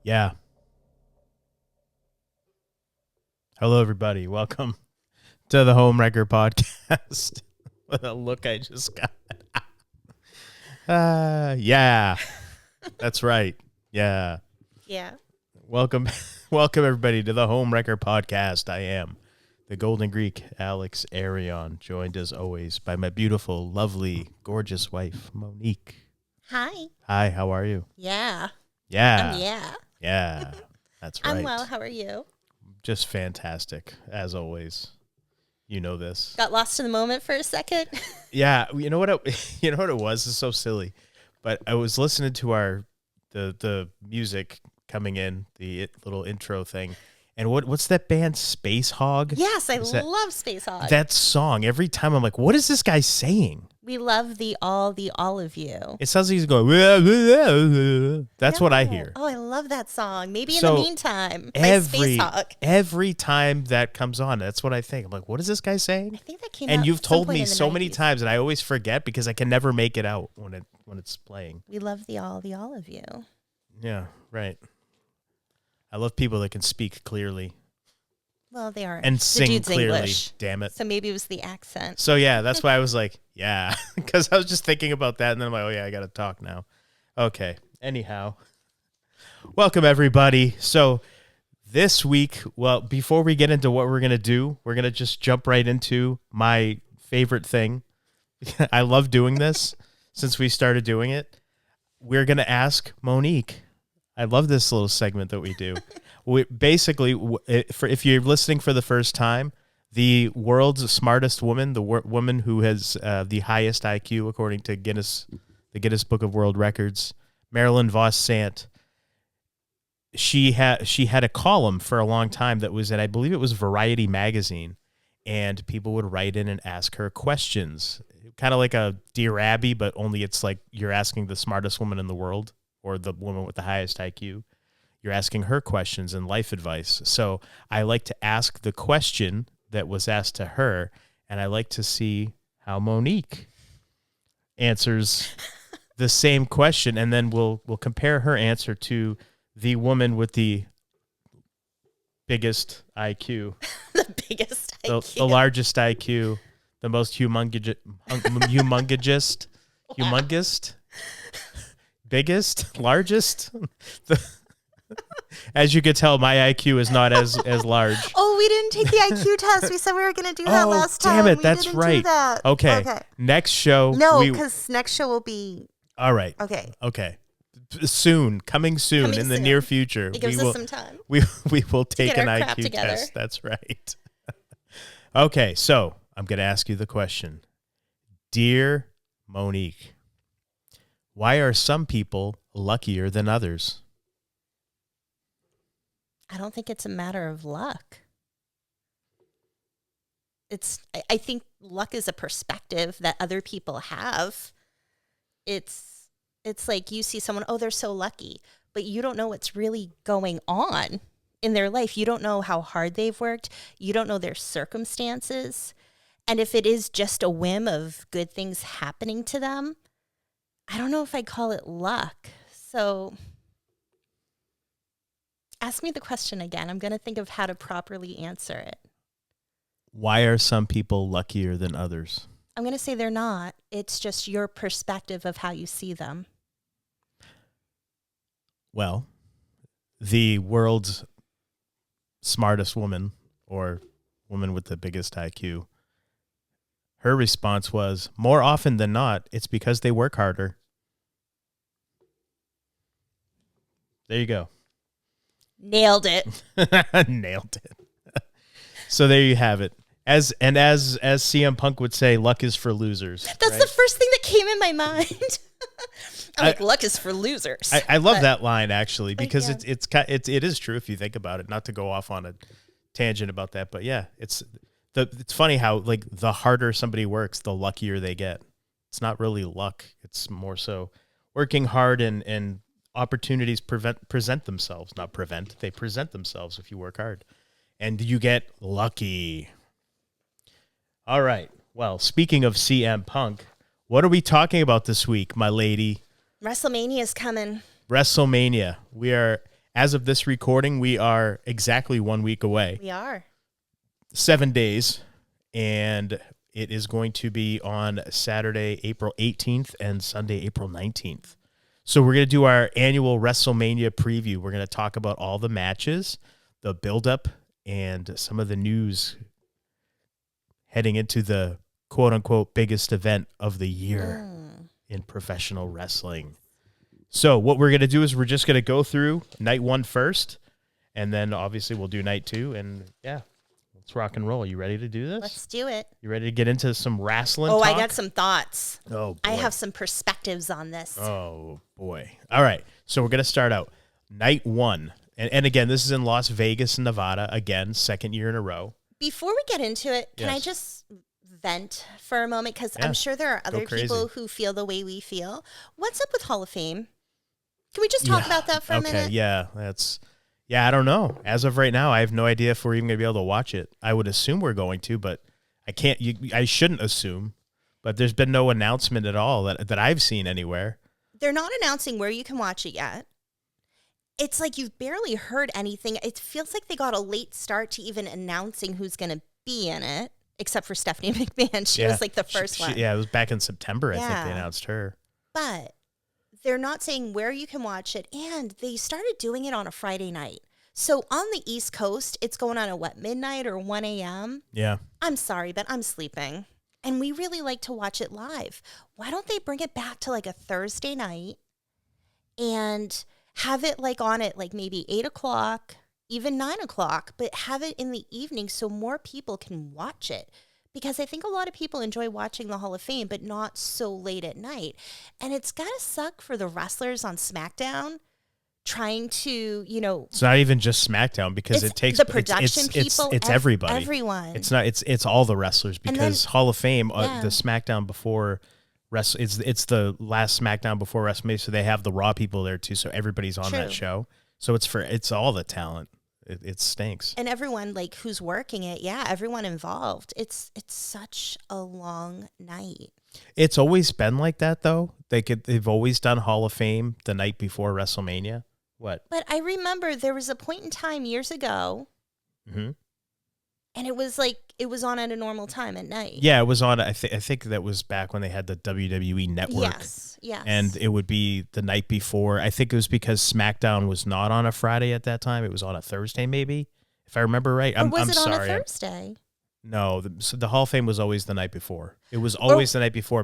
Yeah. Hello, everybody. Welcome to the Homewrecker podcast. What a look I just got. Yeah. That's right. Yeah. Yeah. Welcome, everybody, to the Homewrecker podcast. I am the Golden Greek, Alex Arion, joined as always by my beautiful, lovely, gorgeous wife, Monique. Hi. Hi, how are you? Yeah. Yeah. Yeah. Yeah. That's right. I'm well. How are you? Just fantastic, as always. You know this. Got lost in the moment for a second. Yeah, you know what it was? It's so silly. But I was listening to the music coming in, the little intro thing. And what's that band, Space Hog? Yes, I love Space Hog. That song, every time I'm like, what is this guy saying? We love the all of you. It sounds like he's going, "Wah, wah, wah." That's what I hear. Oh, I love that song. Maybe So in the meantime, by Space Hog. Every time that comes on, that's what I think. I'm like, what is this guy saying? I think that came out And you've at some told point me in the so many 90s. times, and I always forget because I can never make it out when it's playing. We love the all of you. Yeah, right. I love people that can speak clearly Well, they are. and The sing dude's clearly. English. Damn it. So maybe it was the accent. So yeah, that's why I was like, yeah, because I was just thinking about that, and then I'm like, oh yeah, I got to talk now. Okay. Anyhow, welcome everybody. So this week, well, before we get into what we're gonna do, we're gonna just jump right into my favorite thing. I love doing this since we started doing it. We're gonna ask Monique. I love this little segment that we do. If you're listening for the first time, the world's smartest woman, the woman who has the highest IQ according to the Guinness Book of World Records, Marilyn Vos Sant. She had a column for a long time that was in, I believe it was Variety magazine, and people would write in and ask her questions, kind of like a Dear Abby, but only it's like you're asking the smartest woman in the world or the woman with the highest IQ. You're asking her questions and life advice. So I like to ask the question that was asked to her, and I like to see how Monique answers the same question, and then we'll compare her answer to the woman with the biggest IQ, The biggest IQ. the largest IQ, the most humongous, biggest, largest. As you could tell, my IQ is not as large. Oh, we didn't take the IQ test. We said we were going to do that last time. Damn it, We that's didn't right. Do that. Okay. Next show. No, because next show will be... All right. Okay. Coming soon in the near future. It gives us some time. We will take an our crap IQ together. test. That's right. Okay, so I'm going to ask you the question. Dear Monique, why are some people luckier than others? I don't think it's a matter of luck. I think luck is a perspective that other people have. It's like you see someone, oh, they're so lucky, but you don't know what's really going on in their life. You don't know how hard they've worked. You don't know their circumstances. And if it is just a whim of good things happening to them, I don't know if I'd call it luck. So ask me the question again. I'm going to think of how to properly answer it. Why are some people luckier than others? I'm going to say they're not. It's just your perspective of how you see them. Well, the world's smartest woman, or woman with the biggest IQ, her response was, more often than not, it's because they work harder. There you go. Nailed it. Nailed it. So there you have it. As CM Punk would say, luck is for losers. That's right? the first thing that came in my mind. I'm like, luck is for losers. I love that line actually, because yeah. it is true if you think about it. Not to go off on a tangent about that, but yeah, it's funny how like the harder somebody works, the luckier they get. It's not really luck. It's more so working hard and opportunities present themselves. Not prevent, they present themselves if you work hard. And you get lucky. All right. Well, speaking of CM Punk, what are we talking about this week, my lady? WrestleMania is coming. WrestleMania. We are As of this recording, we are exactly 1 week away. We are. 7 days. And it is going to be on Saturday, April 18th and Sunday, April 19th. So we're going to do our annual WrestleMania preview. We're going to talk about all the matches, the build-up, and some of the news heading into the quote-unquote biggest event of the year in professional wrestling. So what we're going to do is we're just going to go through night 1 first, and then obviously we'll do night 2, and yeah, let's rock and roll. You ready to do this? Let's do it. You ready to get into some wrestling talk? I got some thoughts. Oh, boy. I have some perspectives on this. Oh, boy. All right, so we're going to start out. Night 1, and again, this is in Las Vegas, Nevada, again, second year in a row. Before we get into it, can I just vent for a moment? Because I'm sure there are other people who feel the way we feel. What's up with Hall of Fame? Can we just talk about that for a minute? Yeah, I don't know. As of right now, I have no idea if we're even going to be able to watch it. I would assume we're going to, but I can't. I shouldn't assume, but there's been no announcement at all that I've seen anywhere. They're not announcing where you can watch it yet. It's like you've barely heard anything. It feels like they got a late start to even announcing who's going to be in it, except for Stephanie McMahon. She was like the first one. Yeah, it was back in September, I think they announced her. But they're not saying where you can watch it, and they started doing it on a Friday night. So on the East Coast, it's going on at midnight or 1 a.m.? Yeah. I'm sorry, but I'm sleeping. And we really like to watch it live. Why don't they bring it back to like a Thursday night and have it like on at like maybe 8 o'clock, even 9 o'clock, but have it in the evening so more people can watch it? Because I think a lot of people enjoy watching the Hall of Fame, but not so late at night. And it's got to suck for the wrestlers on SmackDown trying to, It's not even just SmackDown because it takes the production people. It's everybody. Everyone. It's not. It's all the wrestlers because Hall of Fame, the SmackDown before it's the last SmackDown before WrestleMania, so they have the Raw people there too. So everybody's on that show. So it's all the talent. It stinks. And everyone like who's working it, everyone involved. It's such a long night. It's always been like that though. They've always done Hall of Fame the night before WrestleMania. What? But I remember there was a point in time years ago, and it was like it was on at a normal time at night. Yeah, it was on. I think that was back when they had the WWE Network. Yes. And it would be the night before. I think it was because SmackDown was not on a Friday at that time. It was on a Thursday, maybe, if I remember right. Or was it on sorry. a Thursday? No, the Hall of Fame was always the night before. It was always the night before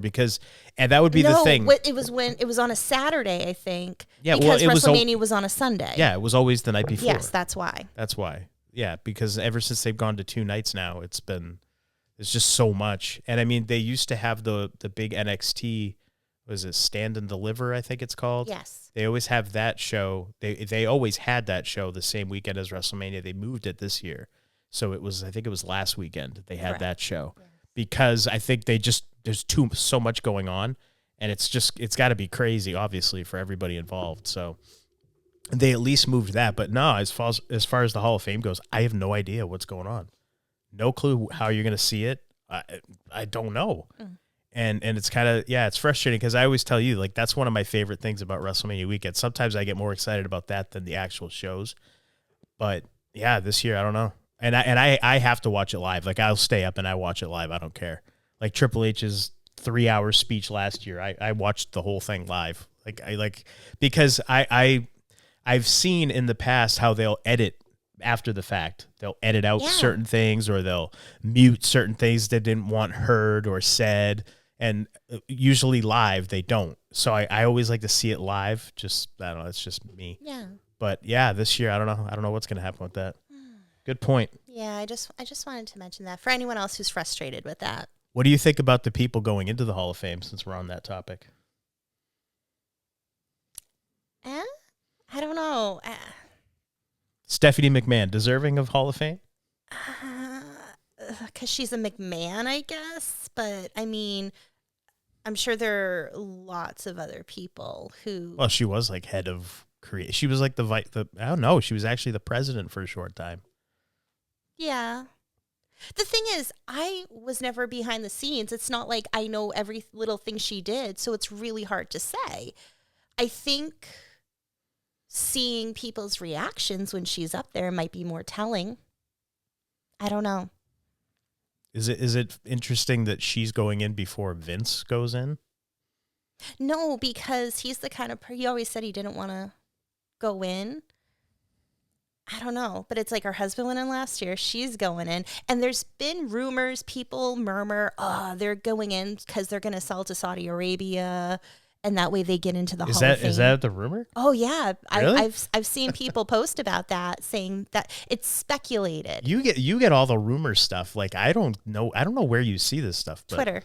and that would be the thing. It was on a Saturday, I think. Yeah, because WrestleMania was on a Sunday. Yeah, it was always the night before. Yes, that's why. That's why. Yeah, because ever since they've gone to 2 nights now, it's just so much. And I mean, they used to have the big NXT, was it Stand and Deliver, I think it's called? Yes. They always have that show. They always had that show the same weekend as WrestleMania. They moved it this year. So I think it was last weekend they had that show. Yes. Because I think there's so much going on, and it's got to be crazy, obviously, for everybody involved. So they at least moved that. But no, as far as the Hall of Fame goes, I have no idea what's going on. No clue how you're going to see it. I don't know. And it's kind of, it's frustrating because I always tell you, like, that's one of my favorite things about WrestleMania weekend. Sometimes I get more excited about that than the actual shows. But yeah, this year, I don't know. And I have to watch it live. Like, I'll stay up and I watch it live. I don't care. Like Triple H's 3-hour speech last year, I watched the whole thing live. Because I've seen in the past how they'll edit after the fact. They'll edit out certain things, or they'll mute certain things they didn't want heard or said. And usually live, they don't. So I always like to see it live. Just, I don't know. It's just me. Yeah. But yeah, this year, I don't know. I don't know what's going to happen with that. Good point. Yeah, I just wanted to mention that for anyone else who's frustrated with that. What do you think about the people going into the Hall of Fame, since we're on that topic? I don't know. Stephanie McMahon, deserving of Hall of Fame? Because she's a McMahon, I guess. But, I mean, I'm sure there are lots of other people who... Well, she was like head of create. She was like I don't know. She was actually the president for a short time. Yeah. The thing is, I was never behind the scenes. It's not like I know every little thing she did, so it's really hard to say. I think seeing people's reactions when she's up there might be more telling. I don't know. Is it interesting that she's going in before Vince goes in? No, because he's the kind of he always said he didn't want to go in. I don't know, but it's like her husband went in last year. She's going in. And there's been rumors, people murmur, oh, they're going in because they're going to sell to Saudi Arabia. And that way they get into the Hall of Fame. Is that the rumor? Oh, yeah. Really? I've seen people post about that, saying that it's speculated. You get all the rumor stuff. Like, I don't know where you see this stuff. But, Twitter.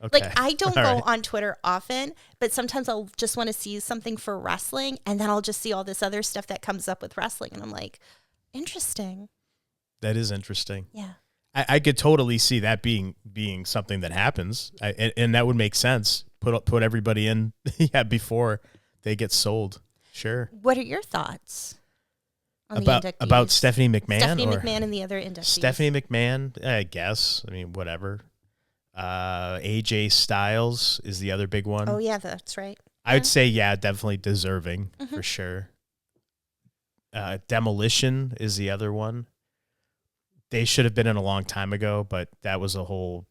okay. Like, I don't All go right. on Twitter often, but sometimes I'll just want to see something for wrestling, and then I'll just see all this other stuff that comes up with wrestling, and I'm like, interesting. That is interesting. Yeah. I could totally see that being something that happens, and that would make sense. Put everybody in, before they get sold. Sure. What are your thoughts on About the inductees? about Stephanie McMahon? Stephanie or McMahon and the other inductees. Stephanie McMahon, I guess. I mean, whatever. AJ Styles is the other big one. Oh, yeah, that's right. I would say, definitely deserving Mm-hmm. for sure. Demolition is the other one. They should have been in a long time ago, but that was a whole.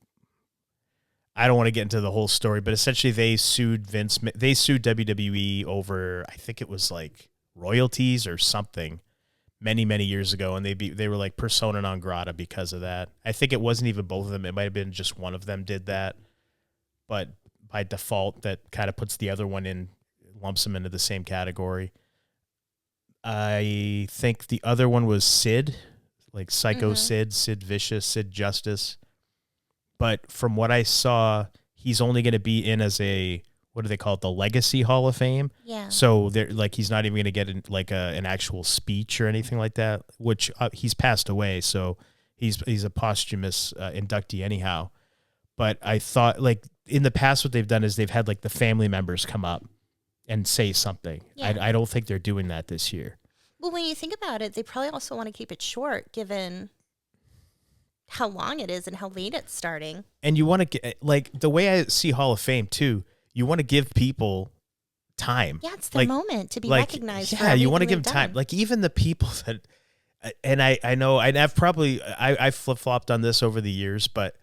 I don't want to get into the whole story, but essentially they sued WWE over, I think it was like royalties or something, many, many years ago, and they were like persona non grata because of that. I think it wasn't even both of them. It might have been just one of them did that, but by default, that kind of puts the other one in, lumps them into the same category. I think the other one was Sid, like Psycho Mm-hmm. Sid Vicious, Sid Justice. But from what I saw, he's only going to be in as a, what do they call it, the Legacy Hall of Fame. Yeah. So they're like, he's not even going to get an actual speech or anything like that, which he's passed away. So he's a posthumous inductee anyhow. But I thought, like, in the past, what they've done is they've had like the family members come up and say something. Yeah. I don't think they're doing that this year. Well, when you think about it, they probably also want to keep it short, given how long it is and how late it's starting. And you want to get, like, the way I see Hall of Fame too, you want to give people time. Yeah, it's their moment to be recognized. Yeah, you want to to give them time. Like, even the people that, and I know, and I've probably, I flip-flopped on this over the years, but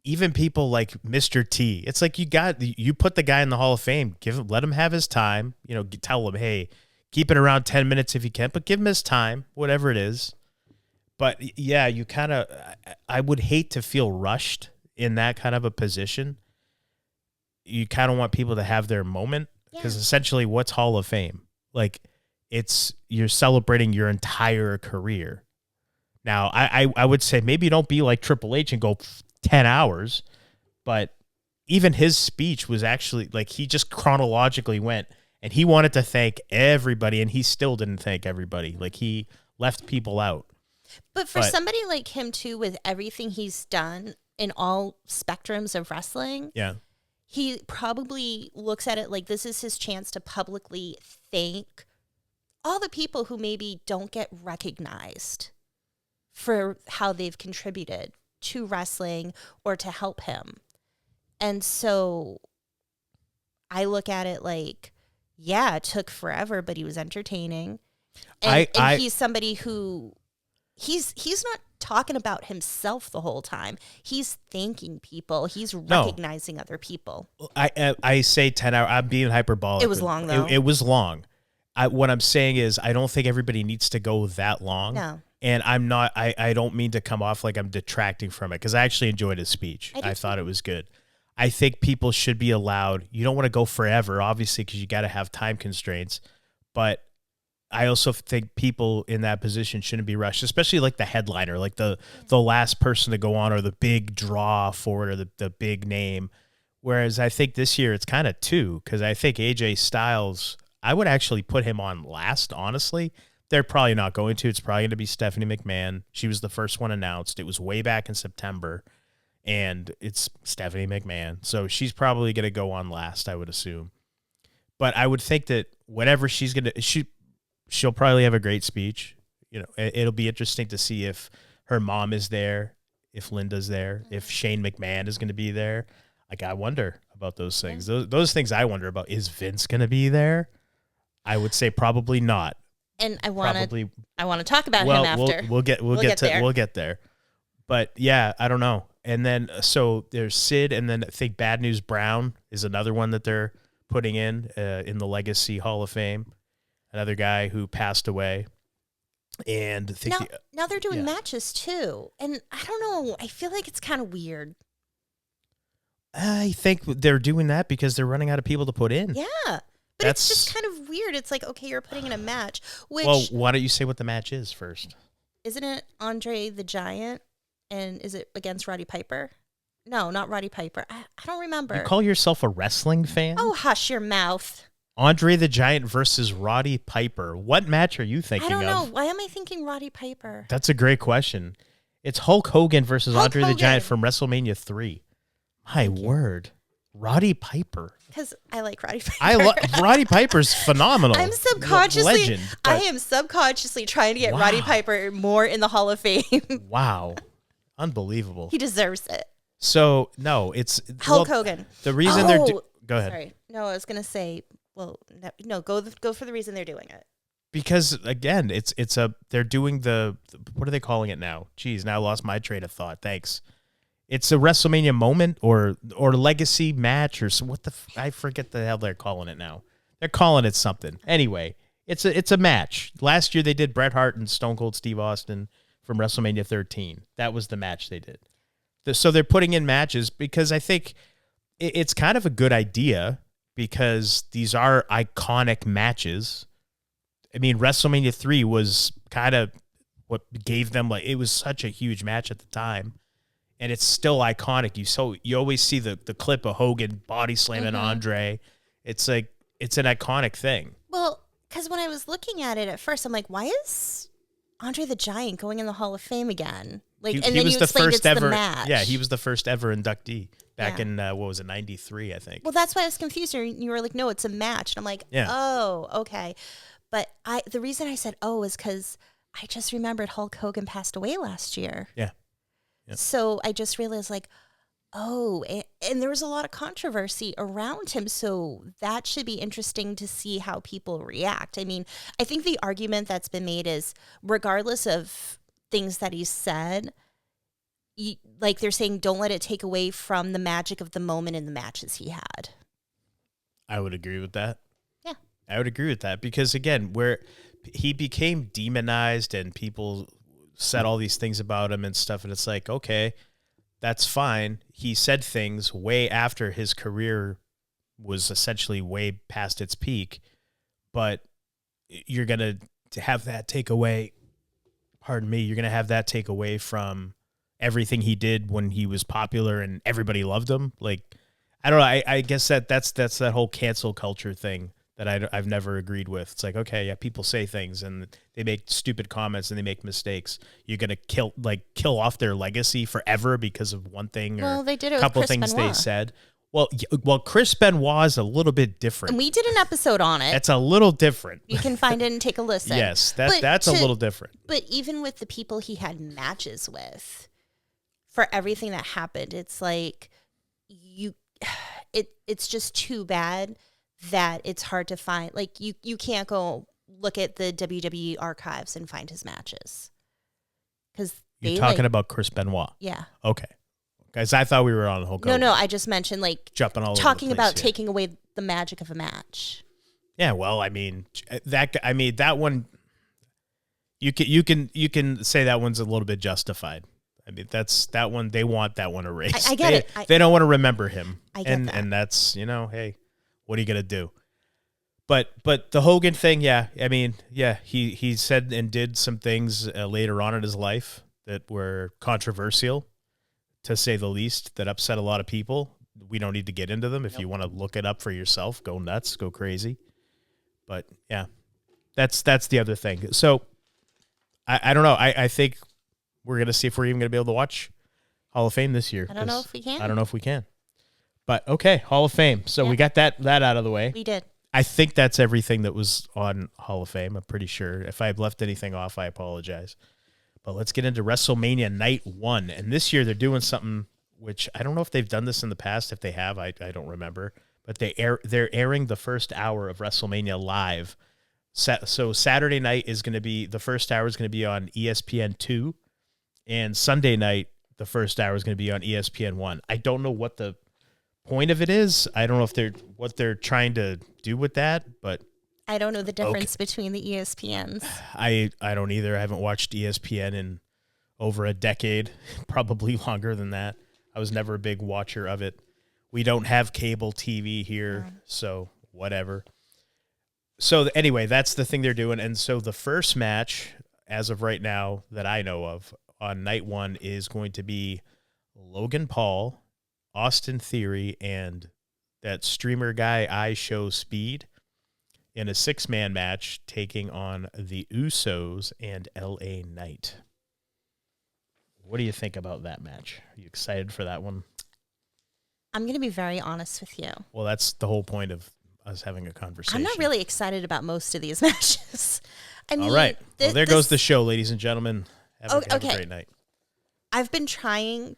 even people like Mr. T, it's like you put the guy in the Hall of Fame, let him have his time, tell him, hey, keep it around 10 minutes if you can, but give him his time, whatever it is. But yeah, you kind of, I would hate to feel rushed in that kind of a position. You kind of want people to have their moment, because essentially what's Hall of Fame? Like, you're celebrating your entire career. Now, I would say maybe don't be like Triple H and go 10 hours, but even his speech was actually like, he just chronologically went and he wanted to thank everybody, and he still didn't thank everybody. Like, he left people out. But for somebody like him too, with everything he's done in all spectrums of wrestling, Yeah. he probably looks at it like this is his chance to publicly thank all the people who maybe don't get recognized for how they've contributed to wrestling or to help him. And so I look at it like, yeah, it took forever, but he was entertaining. And he's somebody who he's not talking about himself the whole time. He's thanking people. He's recognizing other people. I say 10 hours. I'm being hyperbolic. It was long, though. It was long. What I'm saying is, I don't think everybody needs to go that long. No. And I don't mean to come off like I'm detracting from it, because I actually enjoyed his speech. I thought it was good. I think people should be allowed. You don't want to go forever, obviously, because you got to have time constraints. But I also think people in that position shouldn't be rushed, especially like the headliner, like the last person to go on, or the big draw for it, or the big name. Whereas I think this year it's kind of two, because I think AJ Styles, I would actually put him on last, honestly. They're probably not going to. It's probably going to be Stephanie McMahon. She was the first one announced. It was way back in September, and it's Stephanie McMahon. So she's probably going to go on last, I would assume. But I would think that whatever she's going to, she'll probably have a great speech. It'll be interesting to see if her mom is there, if Linda's there, if Shane McMahon is going to be there. Like, I wonder about those things. Those things I wonder about. Is Vince going to be there? I would say probably not. And I want Probably. to talk about him Well, after. we'll get there. But yeah, I don't know. And then so there's Sid, and then I think Bad News Brown is another one that they're putting in the Legacy Hall of Fame. Another guy who passed away. And I think now they're doing matches too, and I don't know. I feel like it's kind of weird. I think they're doing that because they're running out of people to put in. Yeah, but it's just kind of weird. It's like, okay, you're putting in a match. Well, why don't you say what the match is first? Isn't it Andre the Giant? And is it against Roddy Piper? No, not Roddy Piper. I don't remember. You call yourself a wrestling fan? Oh, hush your mouth. Andre the Giant versus Roddy Piper. What match are you thinking of? I don't know. Why am I thinking Roddy Piper? That's a great question. It's Hulk Hogan versus Andre the Giant from WrestleMania 3. My word. Roddy Piper. Because I like Roddy Piper. Roddy Piper's phenomenal. I am subconsciously trying to get Roddy Piper more in the Hall of Fame. Wow. Unbelievable. He deserves it. So, no, it's Hulk Hogan. The reason go ahead. Sorry. No, I was going to say, well, no, go for the reason they're doing it. Because again, they're doing what are they calling it now? Geez, now I lost my train of thought. Thanks. It's a WrestleMania moment or legacy match or what I forget the hell they're calling it now. They're calling it something. Anyway, it's a match. Last year they did Bret Hart and Stone Cold Steve Austin from WrestleMania 13. That was the match they did. So they're putting in matches because I think it's kind of a good idea because these are iconic matches. I mean, WrestleMania 3 was kind of what gave them, like, it was such a huge match at the time. And it's still iconic. You always see the clip of Hogan body slamming Andre. It's like, it's an iconic thing. Well, because when I was looking at it at first, I'm like, why is Andre the Giant going in the Hall of Fame again? Like, and then you explained it's the match. Yeah, he was the first ever inductee back in, 93, I think. Well, that's why I was confused. You were like, no, it's a match. And I'm like, oh, okay. But the reason I said, oh, is because I just remembered Hulk Hogan passed away last year. Yeah. So I just realized, like, oh, and there was a lot of controversy around him. So that should be interesting to see how people react. I mean, I think the argument that's been made is regardless of things that he said, like they're saying, don't let it take away from the magic of the moment in the matches he had. I would agree with that. Yeah. I would agree with that because, again, where he became demonized and people said all these things about him and stuff, and it's like, okay, that's fine. He said things way after his career was essentially way past its peak, but you're going to have that take away, you're going to have that take away from everything he did when he was popular and everybody loved him. Like, I don't know. I guess that's that whole cancel culture thing that I've never agreed with. It's like, okay, yeah, people say things and they make stupid comments and they make mistakes. You're gonna kill off their legacy forever because of one thing or they did it a couple with Chris things Benoit. they said. Well, Chris Benoit is a little bit different. And we did an episode on it. That's a little different. You can find it and take a listen. Yes, that's a little different. But even with the people he had matches with, for everything that happened, it's like it's just too bad that it's hard to find. Like you can't go look at the WWE archives and find his matches. Because you're talking about Chris Benoit. Yeah. Okay. Guys, I thought we were on Hulk Hogan. No, I just mentioned jumping all talking over the place, about taking away the magic of a match. Yeah, well, I mean that one you can say that one's a little bit justified. I mean, that's that one, they want that one erased. I get it. They don't want to remember him. I get that. And that's, hey, what are you going to do? But the Hogan thing, yeah, I mean, yeah, he said and did some things later on in his life that were controversial, to say the least, that upset a lot of people. We don't need to get into them. If you want to look it up for yourself, go nuts, go crazy. But yeah, that's the other thing. So I don't know. I think we're going to see if we're even going to be able to watch Hall of Fame this year. I don't know if we can. I don't know if we can. But okay, Hall of Fame. So we got that out of the way. We did. I think that's everything that was on Hall of Fame. I'm pretty sure. If I've left anything off, I apologize. But let's get into WrestleMania Night 1. And this year they're doing something which I don't know if they've done this in the past. If they have, I don't remember. But they're airing the first hour of WrestleMania live So Saturday night is going to be, the first hour is going to be on ESPN2, and Sunday night the first hour is going to be on ESPN1. I don't know what the point of it is. I don't know if what they're trying to do with that, but I don't know the difference between the ESPNs. I don't either. I haven't watched ESPN in over a decade, probably longer than that. I was never a big watcher of it. We don't have cable TV here, so whatever. So anyway, that's the thing they're doing. And so the first match, as of right now, that I know of on night one is going to be Logan Paul, Austin Theory, and that streamer guy, I Show Speed, in a 6-man match taking on the Usos and LA Knight. What do you think about that match? Are you excited for that one? I'm going to be very honest with you. Well, that's the whole point of us having a conversation. I'm not really excited about most of these matches. I mean, all right. Well, there goes the show, ladies and gentlemen. Have a great night. I've been trying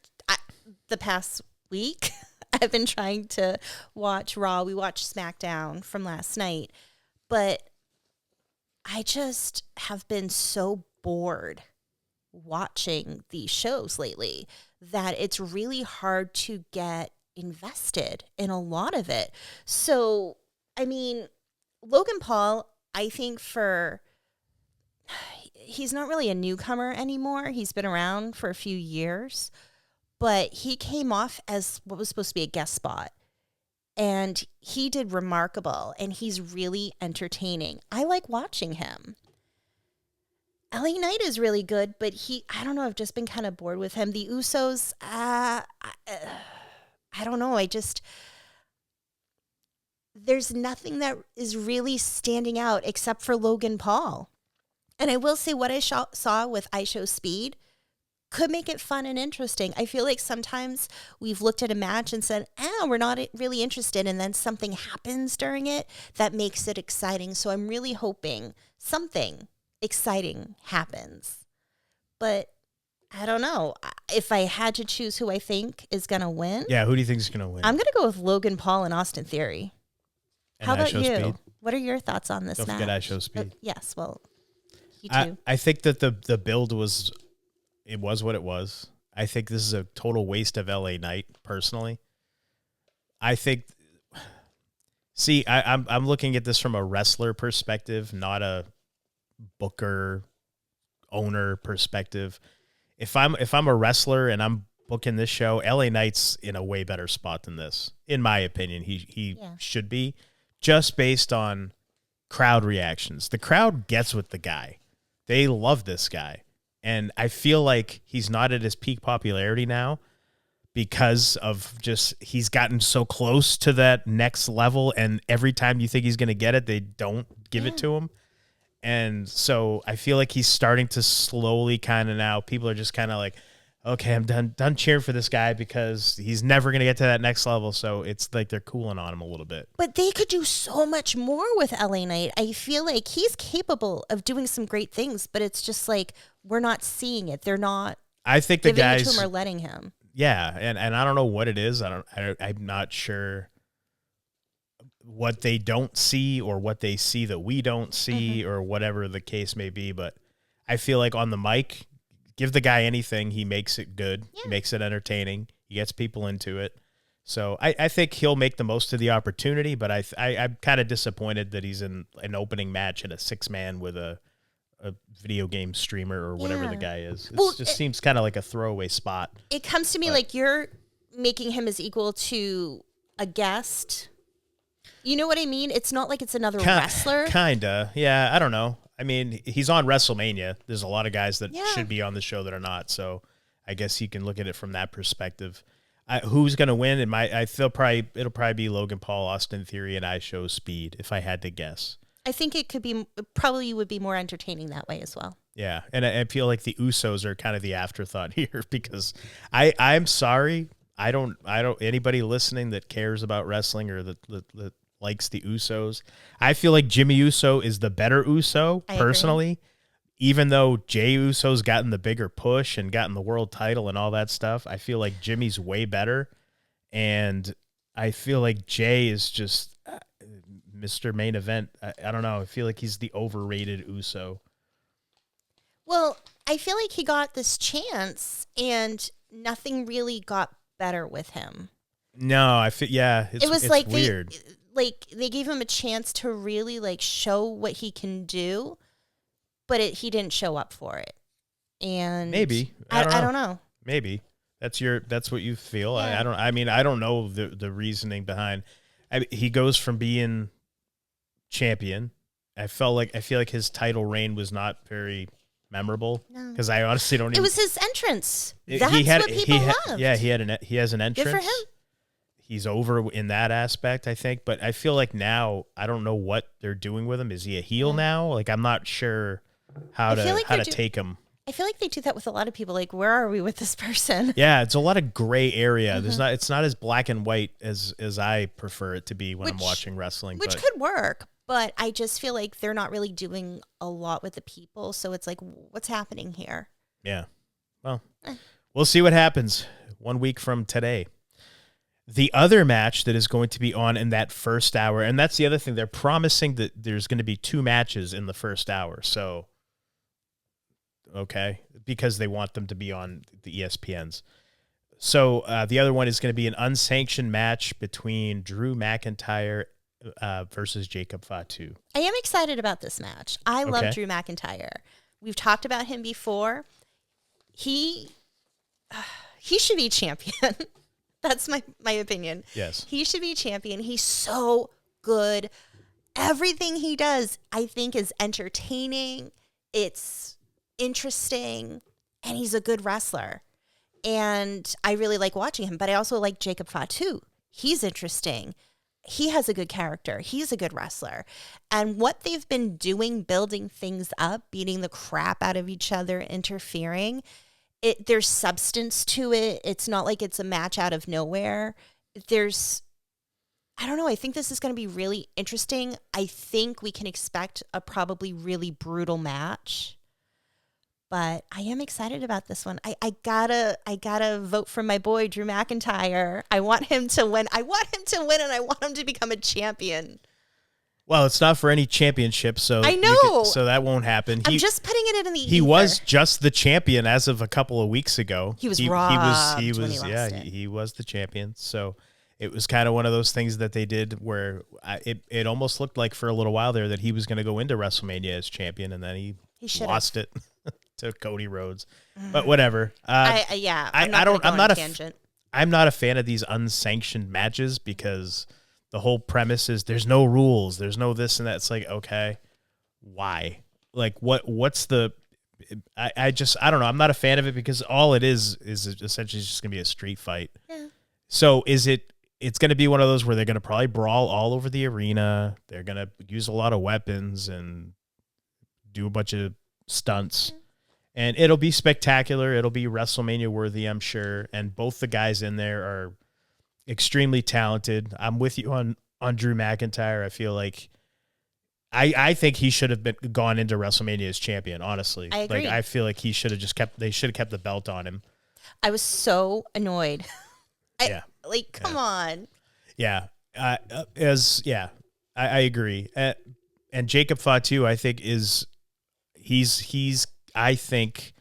the past week. I've been trying to watch Raw. We watched SmackDown from last night. But I just have been so bored watching these shows lately that it's really hard to get invested in a lot of it. So, I mean, Logan Paul, I think he's not really a newcomer anymore. He's been around for a few years, but he came off as what was supposed to be a guest spot. And he did remarkable, and he's really entertaining. I like watching him. LA Knight is really good, but I don't know, I've just been kind of bored with him. The Usos, I don't know. There's nothing that is really standing out except for Logan Paul. And I will say what I saw with I Show Speed could make it fun and interesting. I feel like sometimes we've looked at a match and said, we're not really interested. And then something happens during it that makes it exciting. So I'm really hoping something exciting happens. But I don't know. If I had to choose who I think is going to win. Yeah, who do you think is going to win? I'm going to go with Logan Paul and Austin Theory. And how about you? Speed? What are your thoughts on this match? Don't forget I Show Speed. Yes, well, you too. I think that the build was what it was. I think this is a total waste of LA Knight, personally. I think, I'm looking at this from a wrestler perspective, not a booker owner perspective. If I'm a wrestler and I'm booking this show, LA Knight's in a way better spot than this. In my opinion, he should be, just based on crowd reactions. The crowd gets with the guy. They love this guy. And I feel like he's not at his peak popularity now because of just he's gotten so close to that next level. And every time you think he's going to get it, they don't give it to him. And so I feel like he's starting to slowly kind of now. People are just kind of like, okay, I'm done cheering for this guy because he's never going to get to that next level. So it's like they're cooling on him a little bit. But they could do so much more with LA Knight. I feel like he's capable of doing some great things, but it's just like we're not seeing it. They're not. I think the guys it to him or letting him. Yeah, and I don't know what it is. I'm not sure what they don't see or what they see that we don't see or whatever the case may be. But I feel like on the mic, give the guy anything, he makes it good, makes it entertaining, he gets people into it. So I think he'll make the most of the opportunity, but I'm kind of disappointed that he's in an opening match in a 6-man with a video game streamer or whatever the guy is. It just seems kind of like a throwaway spot. It comes to me like you're making him as equal to a guest. You know what I mean? It's not like it's another wrestler. Kinda. Yeah, I don't know. I mean, he's on WrestleMania. There's a lot of guys that should be on the show that are not. So I guess you can look at it from that perspective. Who's going to win? I feel it'll probably be Logan Paul, Austin Theory, and I Show Speed, if I had to guess. I think it could be, probably would be more entertaining that way as well. Yeah, and I feel like the Usos are kind of the afterthought here because I'm sorry. I don't anybody listening that cares about wrestling or that likes the Usos. I feel like Jimmy Uso is the better Uso, personally. Even though Jey Uso's gotten the bigger push and gotten the world title and all that stuff, I feel like Jimmy's way better. And I feel like Jey is just Mr. Main Event. I don't know. I feel like he's the overrated Uso. Well, I feel like he got this chance and nothing really got better with him. No, I feel it's like weird. They gave him a chance to really like show what he can do, but he didn't show up for it. And maybe I don't know. Maybe that's what you feel. Yeah. I don't know the reasoning behind. He goes from being champion. I feel like his title reign was not very memorable because I honestly don't. It was his entrance. That's what people loved. Yeah, he has an entrance. Good for him. He's over in that aspect, I think. But I feel like now I don't know what they're doing with him. Is he a heel now? Like I'm not sure how to take him. I feel like they do that with a lot of people. Like, where are we with this person? Yeah, it's a lot of gray area. It's not as black and white as I prefer it to be when I'm watching wrestling. Which could work, but I just feel like they're not really doing a lot with the people. So it's like, what's happening here? Yeah. Well, we'll see what happens 1 week from today. The other match that is going to be on in that first hour, and that's the other thing, they're promising that there's going to be 2 matches in the first hour. So, okay, because they want them to be on the ESPNs. So the other one is going to be an unsanctioned match between Drew McIntyre versus Jacob Fatu. I am excited about this match. I love Drew McIntyre. We've talked about him before. He should be champion. That's my opinion. Yes. He should be champion. He's so good. Everything he does, I think, is entertaining. It's interesting. And he's a good wrestler. And I really like watching him. But I also like Jacob Fatu. He's interesting. He has a good character. He's a good wrestler. And what they've been doing, building things up, beating the crap out of each other, interfering, there's substance to it. It's not like it's a match out of nowhere. I don't know. I think this is going to be really interesting. I think we can expect a probably really brutal match. But I am excited about this one. I gotta vote for my boy, Drew McIntyre. I want him to win. And I want him to become a champion. Well, it's not for any championship, so I know. So that won't happen. I'm just putting it in the He ether. was just the champion as of a couple of weeks ago. He was robbed. He was the champion. So it was kind of one of those things that they did where it almost looked like for a little while there that he was going to go into WrestleMania as champion, and then he lost it to Cody Rhodes. But whatever. I'm not a fan of these unsanctioned matches because the whole premise is there's no rules, there's no this and that. It's like, okay, why? Like what's the I don't know. I'm not a fan of it because all it is essentially just gonna be a street fight. Yeah. So it's gonna be one of those where they're gonna probably brawl all over the arena. They're gonna use a lot of weapons and do a bunch of stunts. And it'll be spectacular. It'll be WrestleMania worthy, I'm sure. And both the guys in there are extremely talented. I'm with you on Drew McIntyre. I feel like I think he should have gone into WrestleMania as champion, honestly. I agree. Like I feel like they should have kept the belt on him. I was so annoyed. Come on. Yeah. I agree. And Jacob Fatu, I think he's I think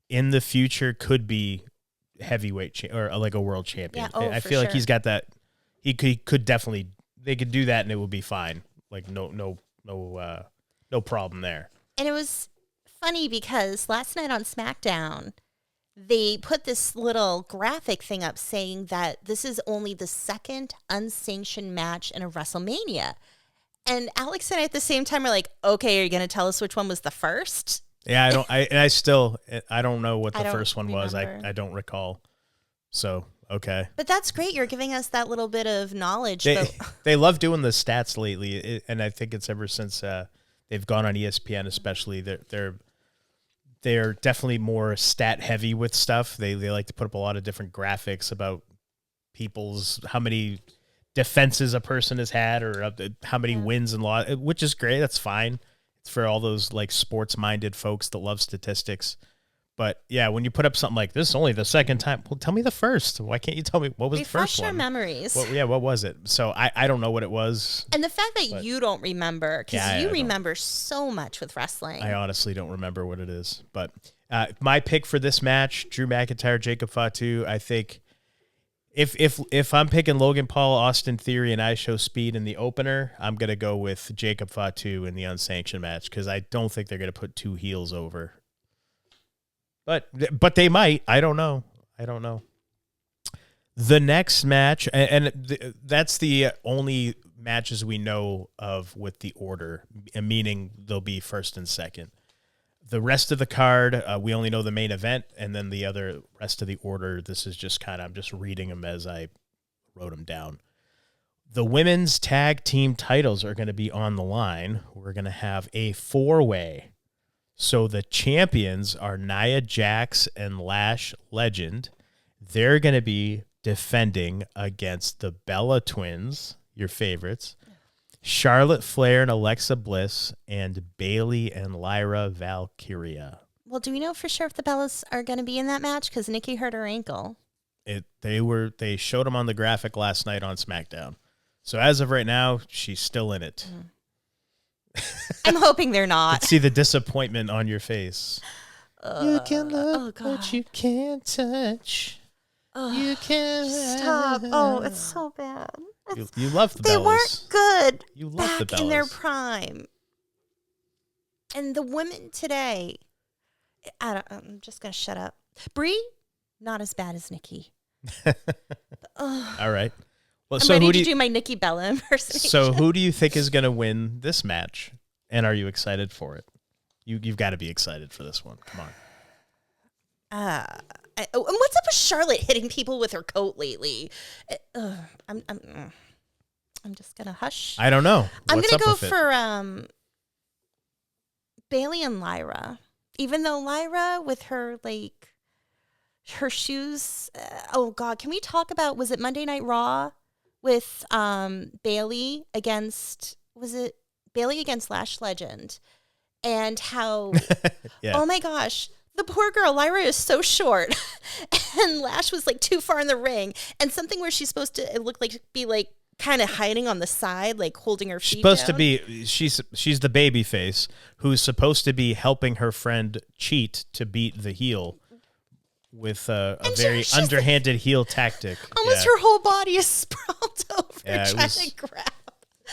in the future could be heavyweight or like a world champion. Yeah, I feel like he's got that. He could definitely. They could do that and it would be fine. Like no problem there. And it was funny because last night on SmackDown, they put this little graphic thing up saying that this is only the second unsanctioned match in a WrestleMania. And Alex and I at the same time are like, okay, are you going to tell us which one was the first? Yeah, I don't know what the first one was. I don't recall. So, okay. But that's great. You're giving us that little bit of knowledge. They love doing the stats lately, and I think it's ever since they've gone on ESPN, especially. They're definitely more stat heavy with stuff. They like to put up a lot of different graphics about how many defenses a person has had or how many wins and losses, which is great. That's fine. It's for all those like sports minded folks that love statistics. But yeah, when you put up something like this, is only the second time. Well, tell me the first. Why can't you tell me what was the first Refresh your one? memories. What was it? So I don't know what it was. And the fact that you don't remember, because you remember so much with wrestling. I honestly don't remember what it is. But my pick for this match, Drew McIntyre, Jacob Fatu. I think if I'm picking Logan Paul, Austin Theory, and I Show Speed in the opener, I'm gonna go with Jacob Fatu in the unsanctioned match because I don't think they're gonna put two heels over. But they might. I don't know. The next match, and that's the only matches we know of with the order, meaning they'll be first and second. The rest of the card, we only know the main event, and then the other rest of the order, this is just I'm just reading them as I wrote them down. The women's tag team titles are going to be on the line. We're going to have a 4-way. So the champions are Nia Jax and Lash Legend. They're going to be defending against the Bella Twins, your favorites, Charlotte Flair and Alexa Bliss, and Bayley and Lyra Valkyria. Well, do we know for sure if the Bellas are going to be in that match? Because Nikki hurt her ankle. They showed them on the graphic last night on SmackDown. So as of right now, she's still in it. I'm hoping they're not. See the disappointment on your face. You can look, but you can't touch. You can't stop. Oh, it's so bad. You love the Bellas. They weren't good. You love the back Bellas in their prime. And the women today, I'm just gonna shut up. Brie, not as bad as Nikki. All right. Well, I'm ready to do my Nikki Bella impersonation. So who do you think is going to win this match? And are you excited for it? You've got to be excited for this one. Come on. And what's up with Charlotte hitting people with her coat lately? I'm just gonna hush. I don't know. I'm gonna go for Bayley and Lyra. Even though Lyra with her her shoes. Oh God, can we talk about? Was it Monday Night Raw with Bayley against? Was it Bayley against Lash Legend? And how? Yeah. Oh my gosh. The poor girl, Lyra, is so short, and Lash was too far in the ring, and something where she's supposed to, it looked be kind of hiding on the side, holding her feet supposed down. To be, she's the baby face who's supposed to be helping her friend cheat to beat the heel with a very underhanded heel tactic. Almost her whole body is sprawled over trying to grab.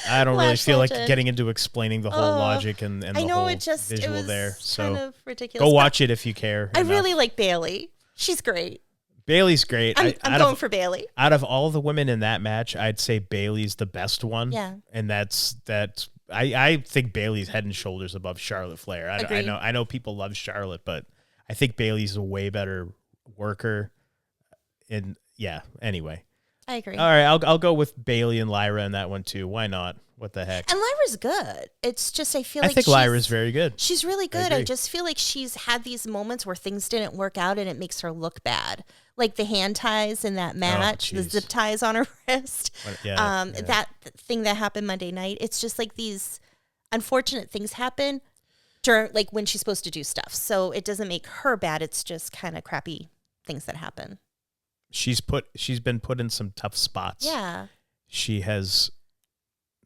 I don't really feel Legend. like getting into explaining the whole logic and the whole visual there. So kind of ridiculous. Go watch it if you care. I really like Bayley. She's great. Bayley's great. I'm going for Bayley. Out of all the women in that match, I'd say Bayley's the best one. Yeah. And I think Bayley's head and shoulders above Charlotte Flair. I know people love Charlotte, but I think Bayley's a way better worker. And yeah, anyway. I agree. All right, I'll go with Bayley and Lyra in that one too. Why not? What the heck? And Lyra's good. It's just I think Lyra's very good. She's really good. I just feel like she's had these moments where things didn't work out and it makes her look bad. Like the hand ties in that match, the zip ties on her wrist. That thing that happened Monday night. It's just these unfortunate things happen during when she's supposed to do stuff. So it doesn't make her bad. It's just kind of crappy things that happen. She's been put in some tough spots. Yeah. She has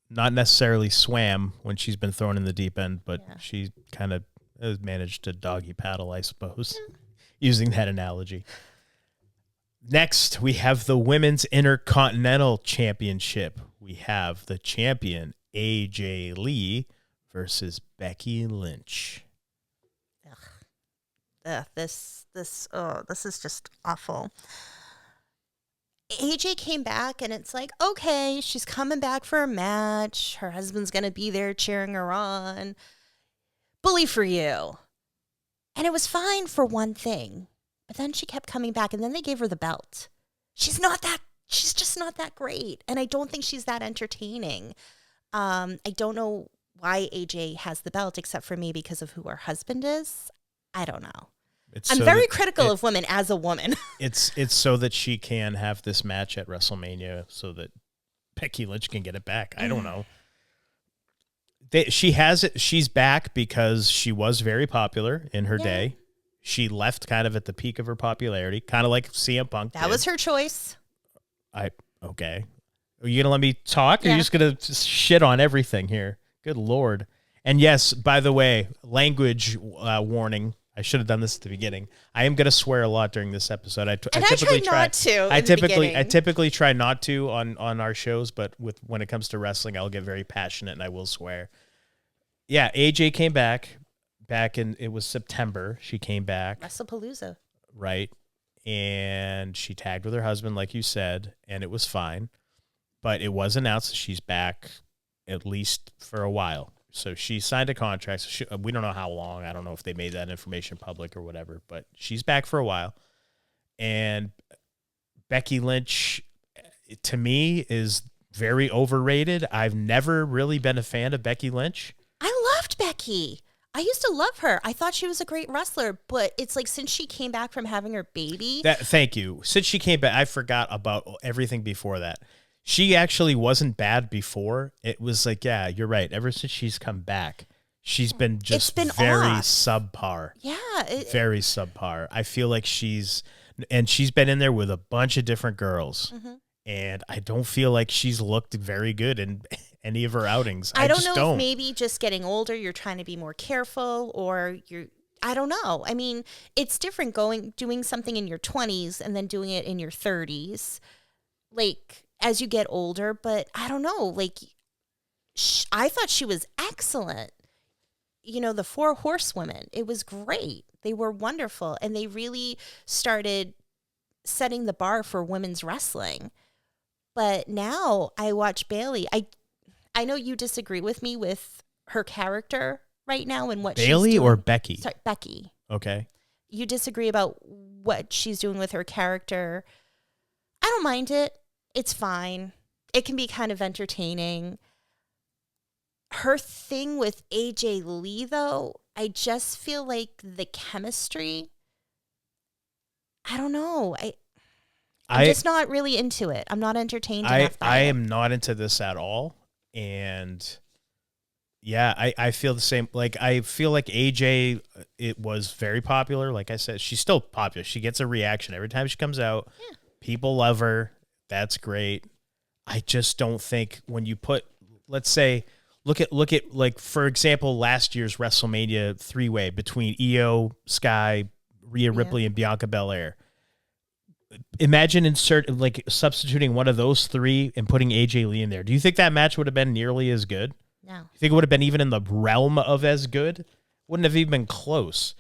not necessarily swam when she's been thrown in the deep end, but she kind of has managed to doggy paddle, I suppose, using that analogy. Next, we have the Women's Intercontinental Championship. We have the champion, AJ Lee, versus Becky Lynch. This is just awful. AJ came back and it's okay, she's coming back for a match. Her husband's going to be there cheering her on. Bully for you. And it was fine for one thing. But then she kept coming back and then they gave her the belt. She's just not that great. And I don't think she's that entertaining. I don't know why AJ has the belt except for maybe because of who her husband is. I don't know. I'm very critical of women as a woman. It's so that she can have this match at WrestleMania so that Becky Lynch can get it back. I don't know. She has it. She's back because she was very popular in her day. She left kind of at the peak of her popularity, kind of like CM Punk That did. was her choice. Okay. Are you going to let me talk? Or are Yeah. you just going to shit on everything here? Good Lord. And yes, by the way, language warning. I should have done this at the beginning. I am going to swear a lot during this episode. I typically try not to. I typically beginning. try not to on our shows, but when it comes to wrestling, I'll get very passionate and I will swear. Yeah, AJ came back in, it was September. She came back. WrestlePalooza. Right. And she tagged with her husband, like you said, and it was fine. But it was announced that she's back at least for a while. So she signed a contract. We don't know how long. I don't know if they made that information public or whatever, but she's back for a while. And Becky Lynch, to me, is very overrated. I've never really been a fan of Becky Lynch. I loved Becky. I used to love her. I thought she was a great wrestler, but it's like since she came back from having her baby. Thank you. Since she came back, I forgot about everything before that. She actually wasn't bad before. It was like, yeah, you're right. Ever since she's come back, she's been just very off. subpar. Yeah. Very subpar. I feel like she's been in there with a bunch of different girls. Mm-hmm. And I don't feel like she's looked very good in any of her outings. I don't know if maybe just getting older, you're trying to be more careful, or I don't know. I mean, it's different doing something in your 20s and then doing it in your 30s. Like, as you get older, but I don't know. Like, I thought she was excellent. You know, the 4 Horsewomen, it was great. They were wonderful. And they really started setting the bar for women's wrestling. But now I watch Bayley. I know you disagree with me with her character right now and what Bayley she's doing. Or Becky? Sorry, Becky. Okay. You disagree about what she's doing with her character. I don't mind it. It's fine. It can be kind of entertaining. Her thing with AJ Lee, though, I just feel like the chemistry, I don't know. I'm just not really into it. I'm not entertained enough by it. I am not into this at all. And yeah, I feel the same. Like, I feel like AJ, it was very popular. Like I said, she's still popular. She gets a reaction every time she comes out. Yeah. People love her. That's great. I just don't think when you put, let's say, look at like, for example, last year's WrestleMania 3-way between Io, Sky, Rhea Ripley, and Bianca Belair. Imagine substituting one of those 3 and putting AJ Lee in there. Do you think that match would have been nearly as good? No. You think it would have been even in the realm of as good? Wouldn't have even been close.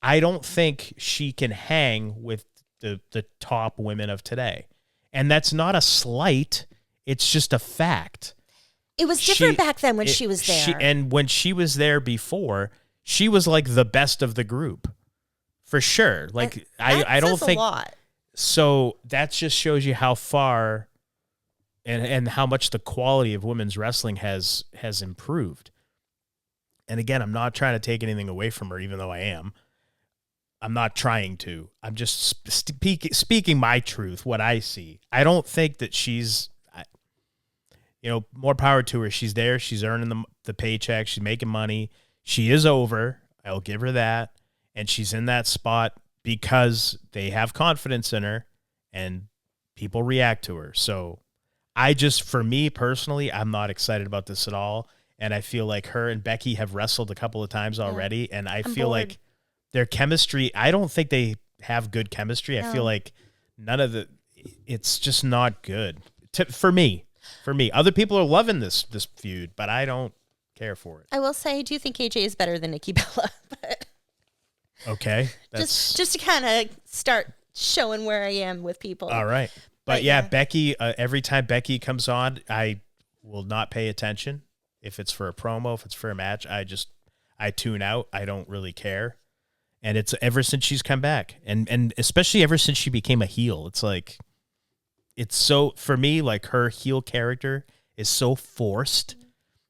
I don't think she can hang with the top women of today. And that's not a slight. It's just a fact. It was different back then when she was there. And when she was there before, she was like the best of the group. For sure. Like, I don't think... a lot. So that just shows you how far and how much the quality of women's wrestling has improved. And again, I'm not trying to take anything away from her, even though I am. I'm not trying to. I'm just speaking my truth, what I see. I don't think that she's, more power to her. She's there. She's earning the paycheck. She's making money. She is over. I'll give her that. And she's in that spot because they have confidence in her and people react to her. So for me personally, I'm not excited about this at all. And I feel like her and Becky have wrestled a couple of times already. Yeah. And I feel like their chemistry, I don't think they have good chemistry. No. I feel like it's just not good for me. Other people are loving this feud, but I don't care for it. I will say, I do think AJ is better than Nikki Bella, but okay. Just to kind of start showing where I am with people. All right. But yeah, Becky, every time Becky comes on, I will not pay attention. If it's for a promo, if it's for a match, I tune out. I don't really care. And it's ever since she's come back. And especially ever since she became a heel. It's like, it's so, for me, like her heel character is so forced.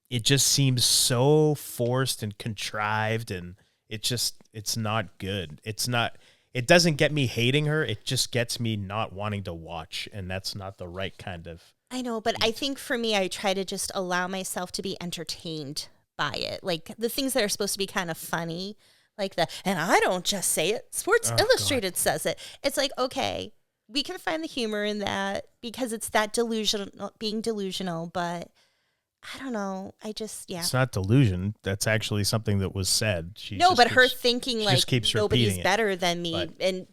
It just seems so forced and contrived, and it's not good. It doesn't get me hating her. It just gets me not wanting to watch, and that's not the right kind of. I know, but I think for me, I try to just allow myself to be entertained by it. Like the things that are supposed to be kind of funny, Like and I don't just say it. Sports Oh, Illustrated says it. It's like, okay, we can find the humor in that because it's that delusional, being delusional, but I don't know. It's not delusion. That's actually something that was said. Her thinking like keeps nobody's repeating better than me but, and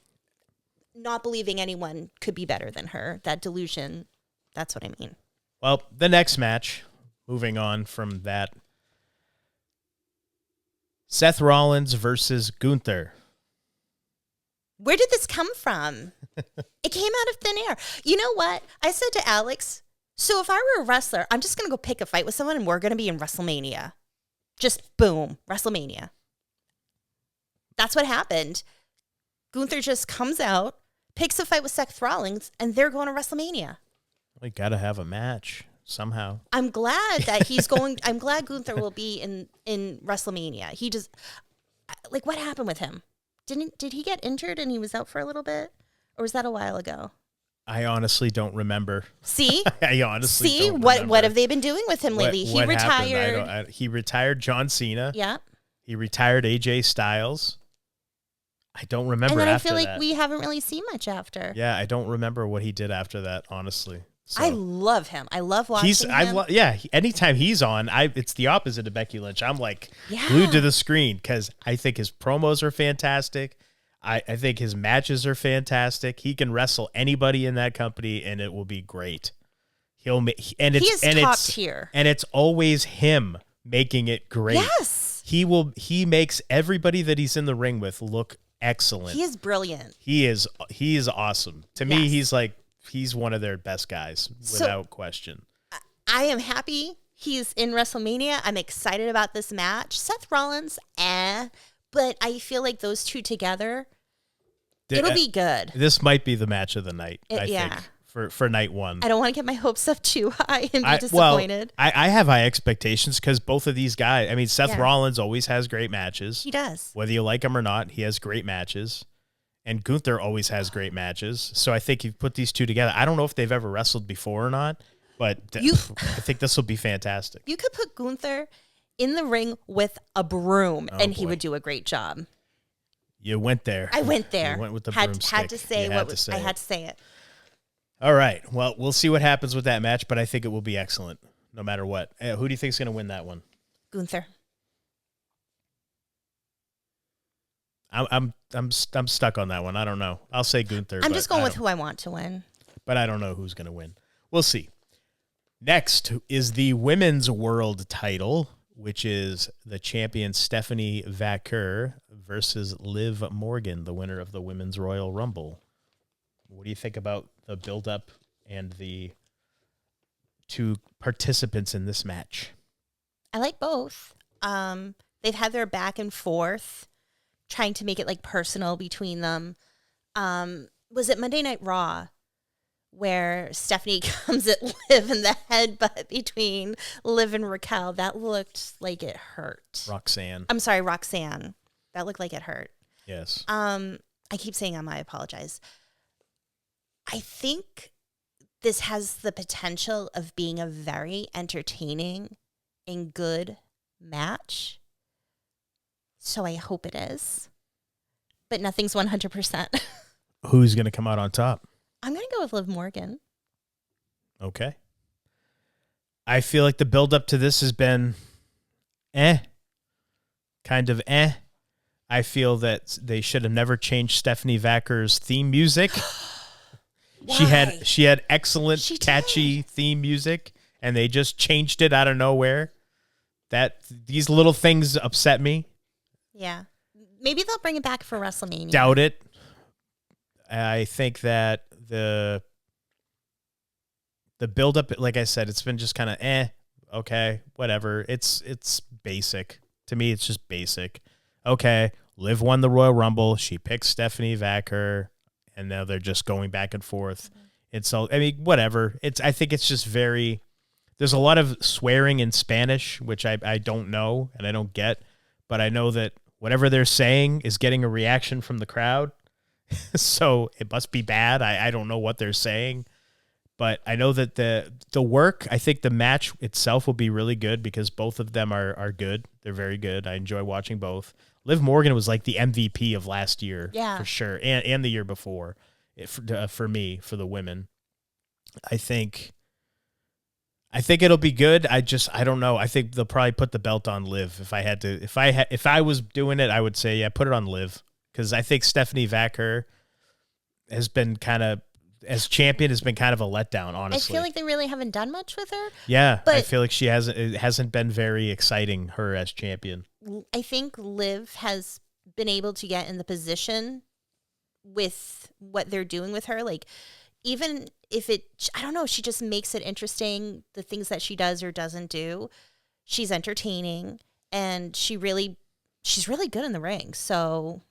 not believing anyone could be better than her. That delusion, that's what I mean. Well, the next match, moving on from that, Seth Rollins versus Gunther. Where did this come from? It came out of thin air. You know what? I said to Alex, so if I were a wrestler, I'm just going to go pick a fight with someone and we're going to be in WrestleMania. Just boom, WrestleMania. That's what happened. Gunther just comes out, picks a fight with Seth Rollins, and they're going to WrestleMania. We got to have a match somehow. I'm glad that he's going. I'm glad Gunther will be in WrestleMania. He just, like, what happened with him? Did he get injured and he was out for a little bit? Or was that a while ago? I honestly don't remember. See? I honestly See? don't What remember. have they been doing with him lately? He retired. He retired John Cena. Yeah. He retired AJ Styles. I don't remember and then after I feel like that. we haven't really seen much after. Yeah, I don't remember what he did after that, honestly. So. I love him. I love watching him. Anytime he's on, it's the opposite of Becky Lynch. I'm like glued to the screen because I think his promos are fantastic. I think his matches are fantastic. He can wrestle anybody in that company, and it will be great. He is top tier, and it's always him making it great. Yes, he makes everybody that he's in the ring with look excellent. He is brilliant. He is awesome. To me, he's one of their best guys without question. I am happy he's in WrestleMania. I'm excited about this match. Seth Rollins, but I feel like those two together, it'll be good. This might be the match of the night, I think, for night one. I don't want to get my hopes up too high and be disappointed. I have high expectations because both of these guys, I mean, Seth Rollins always has great matches. He does. Whether you like him or not, he has great matches. And Gunther always has great matches. So I think you put these two together. I don't know if they've ever wrestled before or not, but I think this will be fantastic. You could put Gunther in the ring with a broom, and he would do a great job. You went there. I went there. You went with the broomstick. Had to say I had to say it. All right. Well, we'll see what happens with that match, but I think it will be excellent no matter what. Who do you think is going to win that one? Gunther. I'm stuck on that one. I don't know. I'll say Gunther. I'm just going with who I want to win. But I don't know who's going to win. We'll see. Next is the women's world title, which is the champion Stephanie Vaquer versus Liv Morgan, the winner of the Women's Royal Rumble. What do you think about the build-up and the two participants in this match? I like both. They've had their back and forth, trying to make it like personal between them. Was it Monday Night Raw where Stephanie comes at Liv in the headbutt between Liv and Raquel? That looked like it hurt. Roxanne. I'm sorry, Roxanne. That looked like it hurt. Yes. I keep saying I apologize. I think this has the potential of being a very entertaining and good match. So I hope it is. But nothing's 100%. Who's going to come out on top? I'm going to go with Liv Morgan. Okay. I feel like the build up to this has been kind of. I feel that they should have never changed Stephanie Vaquer's theme music. Why? She had excellent, catchy theme music, and they just changed it out of nowhere. These little things upset me. Yeah. Maybe they'll bring it back for WrestleMania. Doubt it. I think that the build-up, like I said, it's been just kind of okay, whatever. It's basic. To me, it's just basic. Okay, Liv won the Royal Rumble. She picked Stephanie Vaquer, and now they're just going back and forth. Mm-hmm. It's all, I mean, whatever. I think it's just very, there's a lot of swearing in Spanish, which I don't know and I don't get, but I know that whatever they're saying is getting a reaction from the crowd. So it must be bad. I don't know what they're saying, but I know that the work, I think the match itself will be really good because both of them are good. They're very good. I enjoy watching both. Liv Morgan was like the MVP of last year, Yeah. for sure, and the year before, for me, for the women. I think it'll be good. I don't know. I think they'll probably put the belt on Liv. If I was doing it, I would say, yeah, put it on Liv, because I think Stephanie Vacher has been kind of, as champion, has been kind of a letdown, honestly. I feel like they really haven't done much with her. Yeah, but I feel like it hasn't been very exciting, her as champion. I think Liv has been able to get in the position with what they're doing with her. Like, even if I don't know, she just makes it interesting. The things that she does or doesn't do, she's entertaining, and she's really good in the ring. So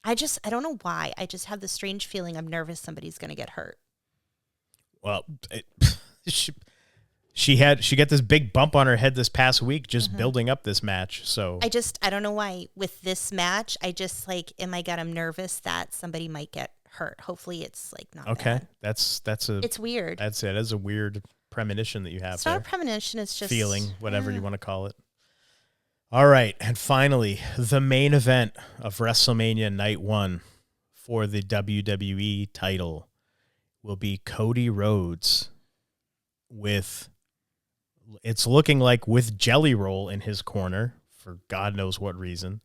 I don't know why. I just have this strange feeling I'm nervous somebody's going to get hurt. Well, she got this big bump on her head this past week just building up this match. So I don't know why with this match, I just I'm nervous that somebody might get hurt. Hopefully it's like not okay. bad. It's weird. That's it. That's a weird premonition that you have. It's not a premonition. It's just feeling, whatever you want to call it. All right, and finally, the main event of WrestleMania Night 1 for the WWE title will be Cody Rhodes it's looking like with Jelly Roll in his corner, for God knows what reason,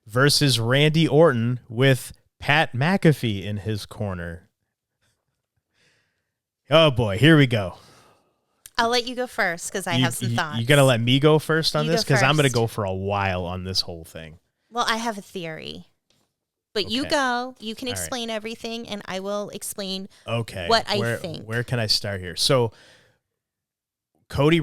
versus Randy Orton with Pat McAfee in his corner. Oh boy, here we go. I'll let you go first because I have some thoughts. You got to let me go first on this, because I'm going to go go for a while on this whole thing. Well, I have a theory. But okay. You go. You can explain everything, and I will explain what I think. Where can I start here? So Randy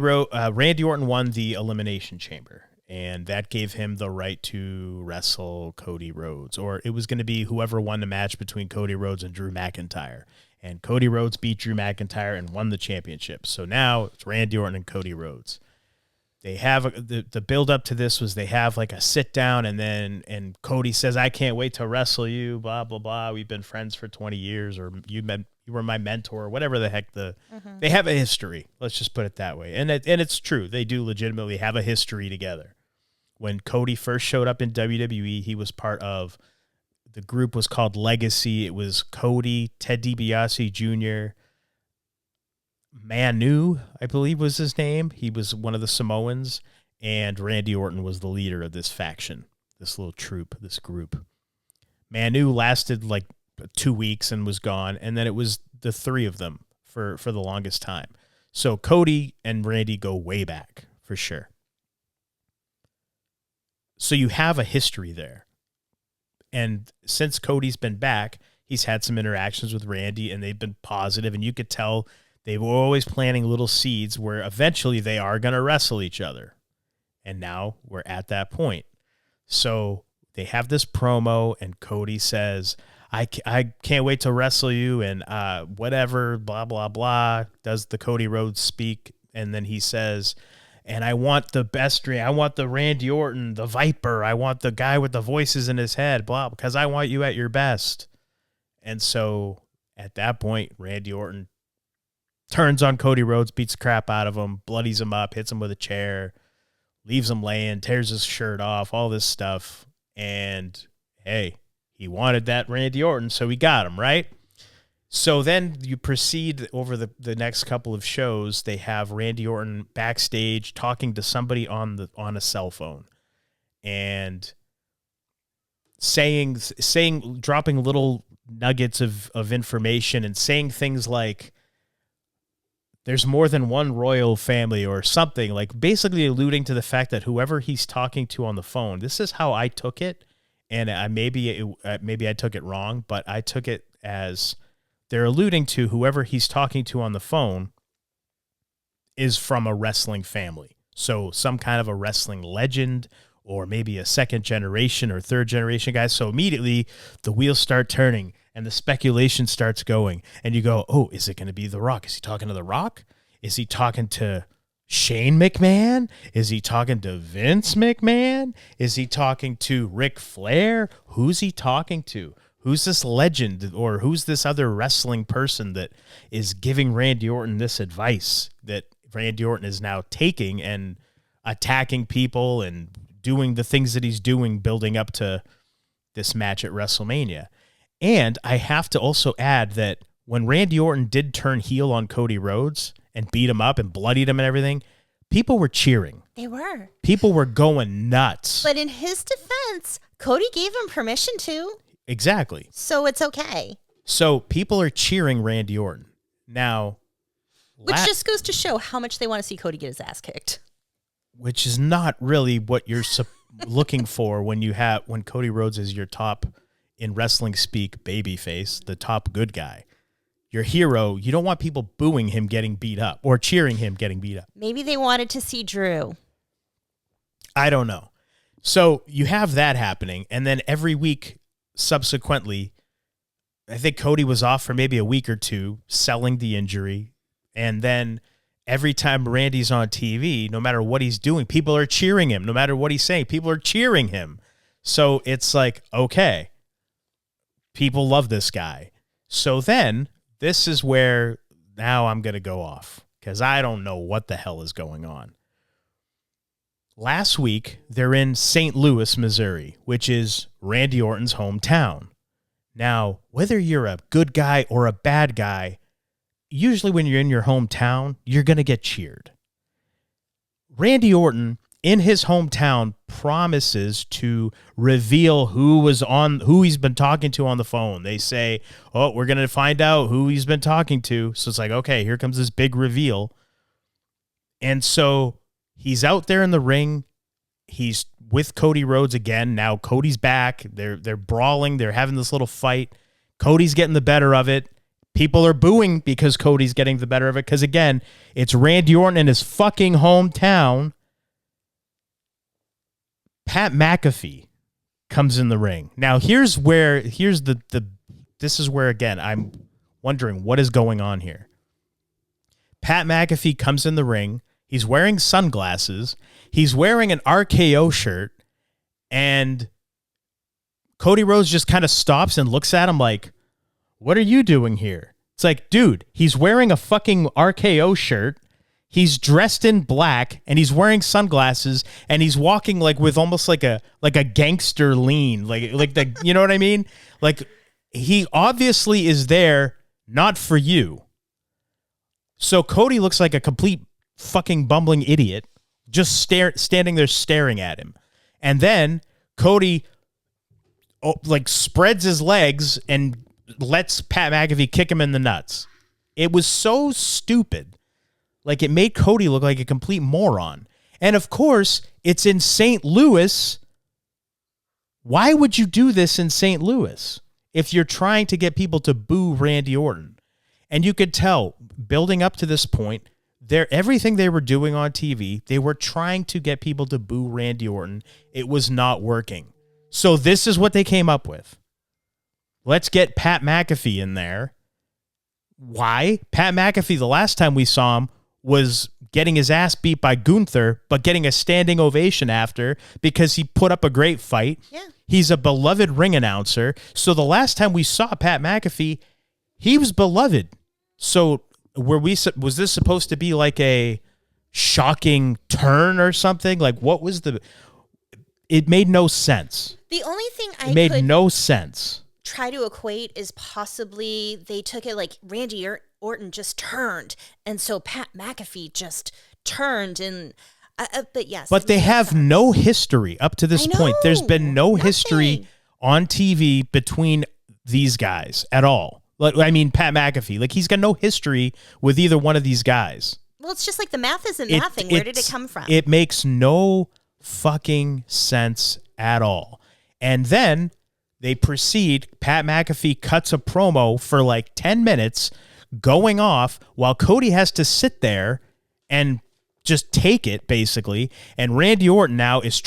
Orton won the Elimination Chamber, and that gave him the right to wrestle Cody Rhodes. Or it was going to be whoever won the match between Cody Rhodes and Drew McIntyre. And Cody Rhodes beat Drew McIntyre and won the championship. So now it's Randy Orton and Cody Rhodes. They have the build up to this was they have like a sit down, and Cody says, "I can't wait to wrestle you." Blah blah blah. We've been friends for 20 years, or you were my mentor, or whatever the heck They have a history. Let's just put it that way. And it's true. They do legitimately have a history together. When Cody first showed up in WWE, he was part of. The group was called Legacy. It was Cody, Ted DiBiase Jr., Manu, I believe was his name. He was one of the Samoans, and Randy Orton was the leader of this faction, this little troop, this group. Manu lasted like 2 weeks and was gone, and then it was the three of them for the longest time. So Cody and Randy go way back, for sure. So you have a history there. And since Cody's been back, he's had some interactions with Randy, and they've been positive, and you could tell they were always planting little seeds where eventually they are going to wrestle each other. And now we're at that point. So they have this promo, and Cody says, I can't wait to wrestle you, and whatever, blah, blah, blah, does the Cody Rhodes speak, and then he says, and I want the best. I want the Randy Orton, the Viper. I want the guy with the voices in his head, blah, because I want you at your best. And so at that point, Randy Orton turns on Cody Rhodes, beats the crap out of him, bloodies him up, hits him with a chair, leaves him laying, tears his shirt off, all this stuff. And hey, he wanted that Randy Orton, so he got him, right? So then you proceed over the next couple of shows. They have Randy Orton backstage talking to somebody on a cell phone, and dropping little nuggets of information, and saying things like, "There's more than one royal family," or something, like basically alluding to the fact that whoever he's talking to on the phone. This is how I took it, and maybe I took it wrong, but I took it as they're alluding to whoever he's talking to on the phone is from a wrestling family. So some kind of a wrestling legend, or maybe a second generation or third generation guy. So immediately the wheels start turning and the speculation starts going, and you go, oh, is it going to be The Rock? Is he talking to The Rock? Is he talking to Shane McMahon? Is he talking to Vince McMahon? Is he talking to Ric Flair? Who's he talking to? Who's this legend, or who's this other wrestling person that is giving Randy Orton this advice that Randy Orton is now taking and attacking people and doing the things that he's doing building up to this match at WrestleMania. And I have to also add that when Randy Orton did turn heel on Cody Rhodes and beat him up and bloodied him and everything, people were cheering. They were. People were going nuts. But in his defense, Cody gave him permission to. Exactly. So it's okay. So people are cheering Randy Orton. Now, which just goes to show how much they want to see Cody get his ass kicked. Which is not really what you're looking for when Cody Rhodes is your top, in wrestling speak, babyface, the top good guy. Your hero, you don't want people booing him getting beat up or cheering him getting beat up. Maybe they wanted to see Drew. I don't know. So you have that happening, and then every week subsequently, I think Cody was off for maybe a week or two, selling the injury, and then every time Randy's on TV, no matter what he's doing, people are cheering him. No matter what he's saying, people are cheering him. So it's like, okay, people love this guy. So then this is where now I'm going to go off because I don't know what the hell is going on. Last week, they're in St. Louis, Missouri, which is Randy Orton's hometown. Now, whether you're a good guy or a bad guy, usually when you're in your hometown, you're going to get cheered. Randy Orton, in his hometown, promises to reveal who he's been talking to on the phone. They say, oh, we're going to find out who he's been talking to. So it's like, okay, here comes this big reveal. And so he's out there in the ring. He's with Cody Rhodes again. Now Cody's back. They're brawling. They're having this little fight. Cody's getting the better of it. People are booing because Cody's getting the better of it. Because again, it's Randy Orton in his fucking hometown. Pat McAfee comes in the ring. Now this is where again I'm wondering what is going on here. Pat McAfee comes in the ring. He's wearing sunglasses. He's wearing an RKO shirt. And Cody Rhodes just kind of stops and looks at him like, what are you doing here? It's like, dude, he's wearing a fucking RKO shirt. He's dressed in black and he's wearing sunglasses and he's walking like with almost like a gangster lean. Like the, you know what I mean? Like he obviously is there not for you. So Cody looks like a complete fucking bumbling idiot just standing there staring at him. And then Cody spreads his legs and lets Pat McAfee kick him in the nuts. It was so stupid. Like, it made Cody look like a complete moron. And of course, it's in St. Louis. Why would you do this in St. Louis if you're trying to get people to boo Randy Orton? And you could tell, building up to this point, everything they were doing on TV, they were trying to get people to boo Randy Orton. It was not working. So this is what they came up with. Let's get Pat McAfee in there. Why? Pat McAfee, the last time we saw him, was getting his ass beat by Gunther, but getting a standing ovation after because he put up a great fight. Yeah. He's a beloved ring announcer. So the last time we saw Pat McAfee, he was beloved. So was this supposed to be like a shocking turn or something? Like, what was it made no sense. The only thing it made no sense. Try to equate is possibly they took it like Randy Orton just turned, and so Pat McAfee just turned, and but yes. But they have no history up to this point. There's been no history on TV between these guys at all. Like, I mean, Pat McAfee, like he's got no history with either one of these guys. Well, it's just like the math isn't mathing. Where did it come from? It makes no fucking sense at all. And then they proceed, Pat McAfee cuts a promo for like 10 minutes going off while Cody has to sit there and just take it, basically. And Randy Orton now is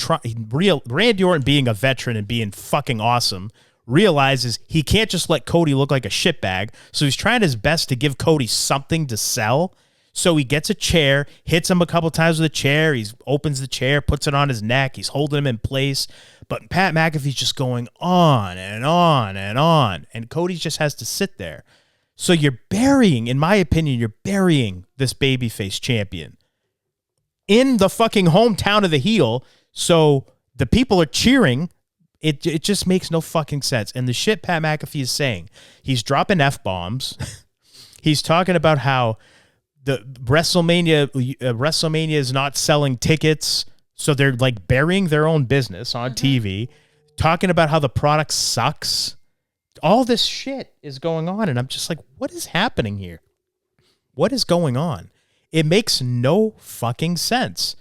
Randy Orton, being a veteran and being fucking awesome, realizes he can't just let Cody look like a shitbag. So he's trying his best to give Cody something to sell. So he gets a chair, hits him a couple times with a chair. He opens the chair, puts it on his neck. He's holding him in place. But Pat McAfee's just going on and on and on. And Cody just has to sit there. So you're burying, in my opinion, this babyface champion in the fucking hometown of the heel. So the people are cheering. It just makes no fucking sense. And the shit Pat McAfee is saying, he's dropping F-bombs. He's talking about how the WrestleMania is not selling tickets, so they're like burying their own business on TV, talking about how the product sucks. All this shit is going on, and I'm just like, what is happening here? What is going on? It makes no fucking sense.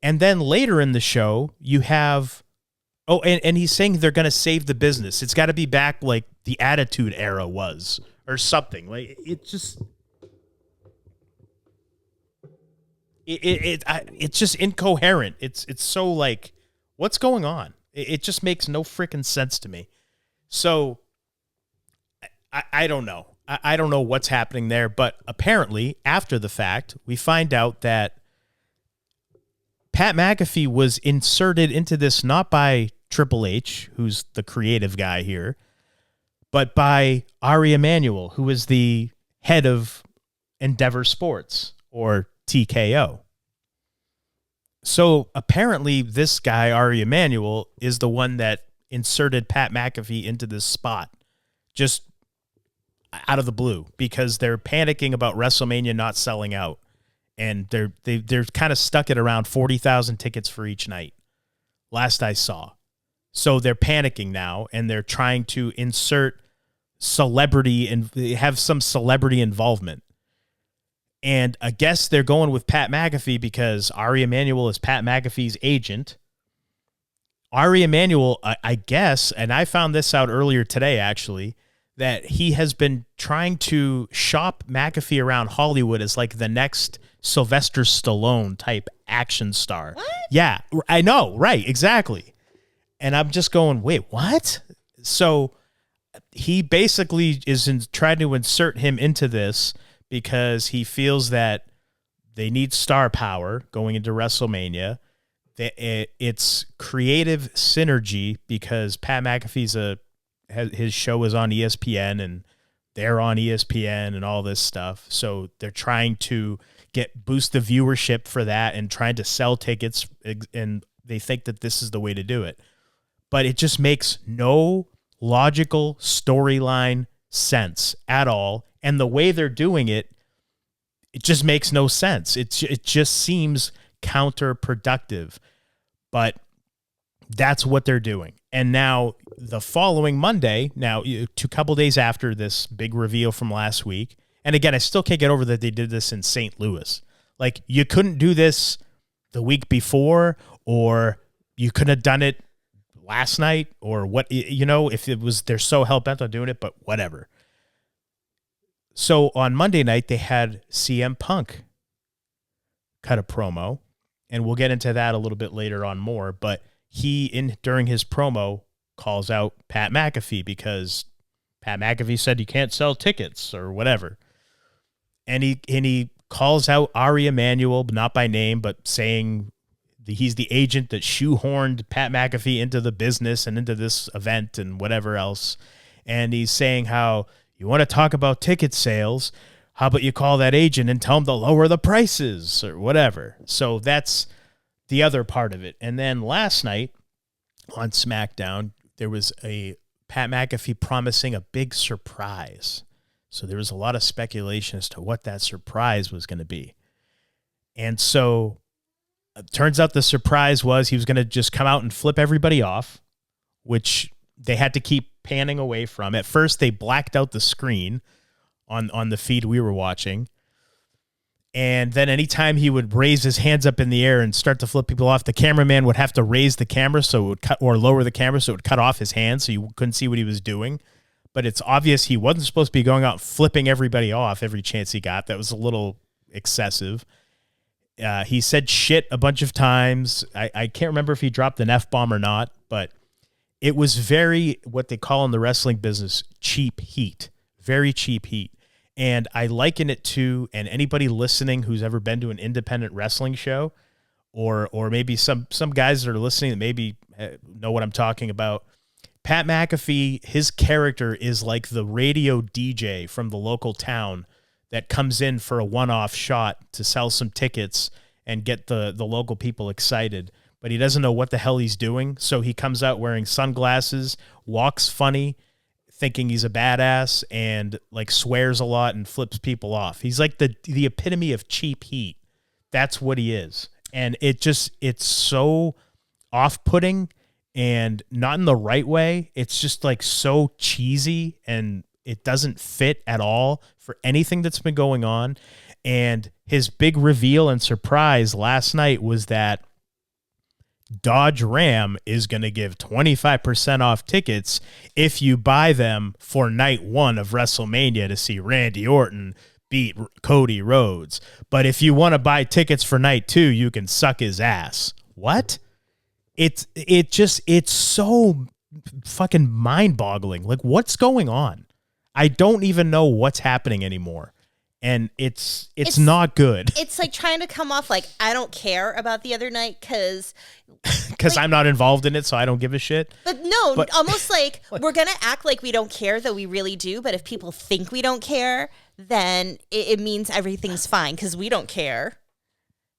And then later in the show, you have, and he's saying they're going to save the business. It's got to be back like the Attitude Era was or something. Like it's just incoherent. It's so like, what's going on? It just makes no freaking sense to me. So I don't know. I don't know what's happening there, but apparently after the fact, we find out that Pat McAfee was inserted into this not by Triple H, who's the creative guy here, but by Ari Emanuel, who is the head of Endeavor Sports, or TKO. So apparently this guy, Ari Emanuel, is the one that inserted Pat McAfee into this spot just out of the blue because they're panicking about WrestleMania not selling out. And they're kind of stuck at around 40,000 tickets for each night, last I saw. So they're panicking now, and they're trying to insert celebrity and have some celebrity involvement. And I guess they're going with Pat McAfee because Ari Emanuel is Pat McAfee's agent. Ari Emanuel, I guess, and I found this out earlier today, actually, that he has been trying to shop McAfee around Hollywood as like the next Sylvester Stallone type action star. What? Yeah, I know. Right. Exactly. And I'm just going, wait, what? So he basically is trying to insert him into this because he feels that they need star power going into WrestleMania. It's creative synergy because Pat McAfee's his show is on ESPN and they're on ESPN and all this stuff. So they're trying to boost the viewership for that and trying to sell tickets, and they think that this is the way to do it. But it just makes no logical storyline sense at all. And the way they're doing it, it just makes no sense. It just seems counterproductive. But that's what they're doing. And now the following Monday, a couple days after this big reveal from last week, and again, I still can't get over that they did this in St. Louis. Like, you couldn't do this the week before, or you couldn't have done it last night, or what, if it was, they're so hell-bent on doing it, but whatever. So on Monday night, they had CM Punk cut a promo, and we'll get into that a little bit later on more, but during his promo, calls out Pat McAfee because Pat McAfee said you can't sell tickets or whatever. And he calls out Ari Emanuel, but not by name, but saying he's the agent that shoehorned Pat McAfee into the business and into this event and whatever else. And he's saying how you want to talk about ticket sales, how about you call that agent and tell him to lower the prices or whatever. So that's the other part of it. And then last night on SmackDown, there was a Pat McAfee promising a big surprise. So there was a lot of speculation as to what that surprise was going to be. And so it turns out the surprise was he was going to just come out and flip everybody off, which they had to keep panning away from. At first, they blacked out the screen on the feed we were watching. And then anytime he would raise his hands up in the air and start to flip people off, the cameraman would have to raise the camera so it would cut, or lower the camera so it would cut off his hands so you couldn't see what he was doing. But it's obvious he wasn't supposed to be going out flipping everybody off every chance he got. That was a little excessive. He said shit a bunch of times. I can't remember if he dropped an F-bomb or not, but it was very, what they call in the wrestling business, cheap heat. Very cheap heat. And I liken it to, and anybody listening who's ever been to an independent wrestling show, or maybe some guys that are listening that maybe know what I'm talking about. Pat McAfee, his character is like the radio DJ from the local town that comes in for a one-off shot to sell some tickets and get the local people excited. but he doesn't know what the hell he's doing. So he comes out wearing sunglasses, walks funny, thinking he's a badass, and like swears a lot and flips people off. He's like the epitome of cheap heat. That's what he is. And it's so off-putting and not in the right way. It's just like so cheesy, and it doesn't fit at all for anything that's been going on. And his big reveal and surprise last night was that Dodge Ram is going to give 25% off tickets if you buy them for night 1 of WrestleMania to see Randy Orton beat Cody Rhodes. But if you want to buy tickets for night 2, you can suck his ass. What? It's so fucking mind-boggling. Like, what's going on? I don't even know what's happening anymore. And it's not good. It's like trying to come off like I don't care about the other night because like, I'm not involved in it, so I don't give a shit. But almost like we're going to act like we don't care, though we really do. But if people think we don't care, then it means everything's fine because we don't care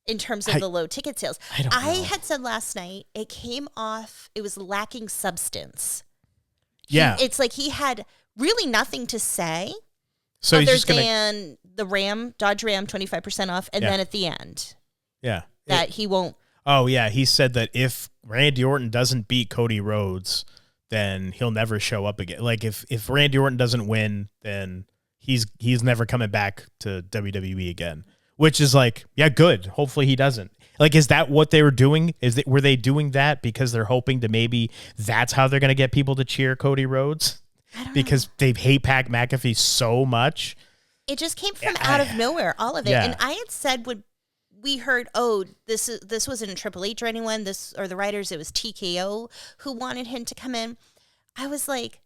in terms of the low ticket sales. I had said last night it came off, it was lacking substance. Yeah. It's like he had really nothing to say. So other he's just than the Dodge Ram 25% off, and then at the end, he won't. Oh yeah, he said that if Randy Orton doesn't beat Cody Rhodes, then he'll never show up again. Like if Randy Orton doesn't win, then he's never coming back to WWE again. Which is like, yeah, good. Hopefully he doesn't. Like, is that what they were doing? Were they doing that because they're hoping to maybe that's how they're going to get people to cheer Cody Rhodes? Because they hate Pat McAfee so much. It just came from out of nowhere, all of it. Yeah. And I had said when we heard, this wasn't Triple H or anyone, or the writers, it was TKO who wanted him to come in. I was like,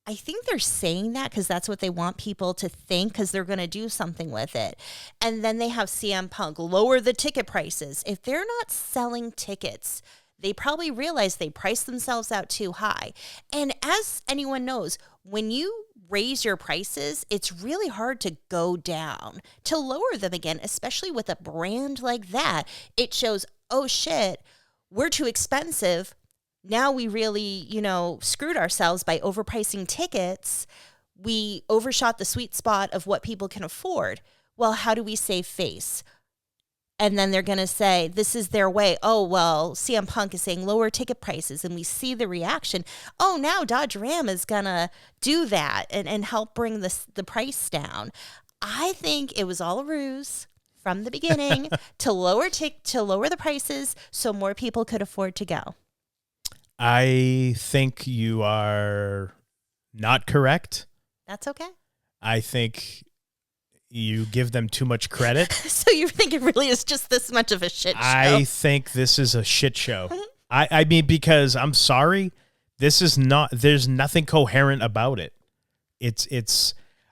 I think they're saying that because that's what they want people to think because they're going to do something with it. And then they have CM Punk lower the ticket prices. If they're not selling tickets, they probably realize they priced themselves out too high. And as anyone knows, when you raise your prices, it's really hard to go down. To lower them again, especially with a brand like that, it shows, oh shit, we're too expensive. Now we really, screwed ourselves by overpricing tickets. We overshot the sweet spot of what people can afford. Well, how do we save face? And then they're going to say, this is their way. Oh, well, CM Punk is saying lower ticket prices. And we see the reaction. Oh, now Dodge Ram is going to do that and help bring the price down. I think it was all a ruse from the beginning to lower the prices so more people could afford to go. I think you are not correct. That's okay. I think you give them too much credit. So you think it really is just this much of a shit show? I think this is a shit show. I mean, because I'm sorry, there's nothing coherent about it.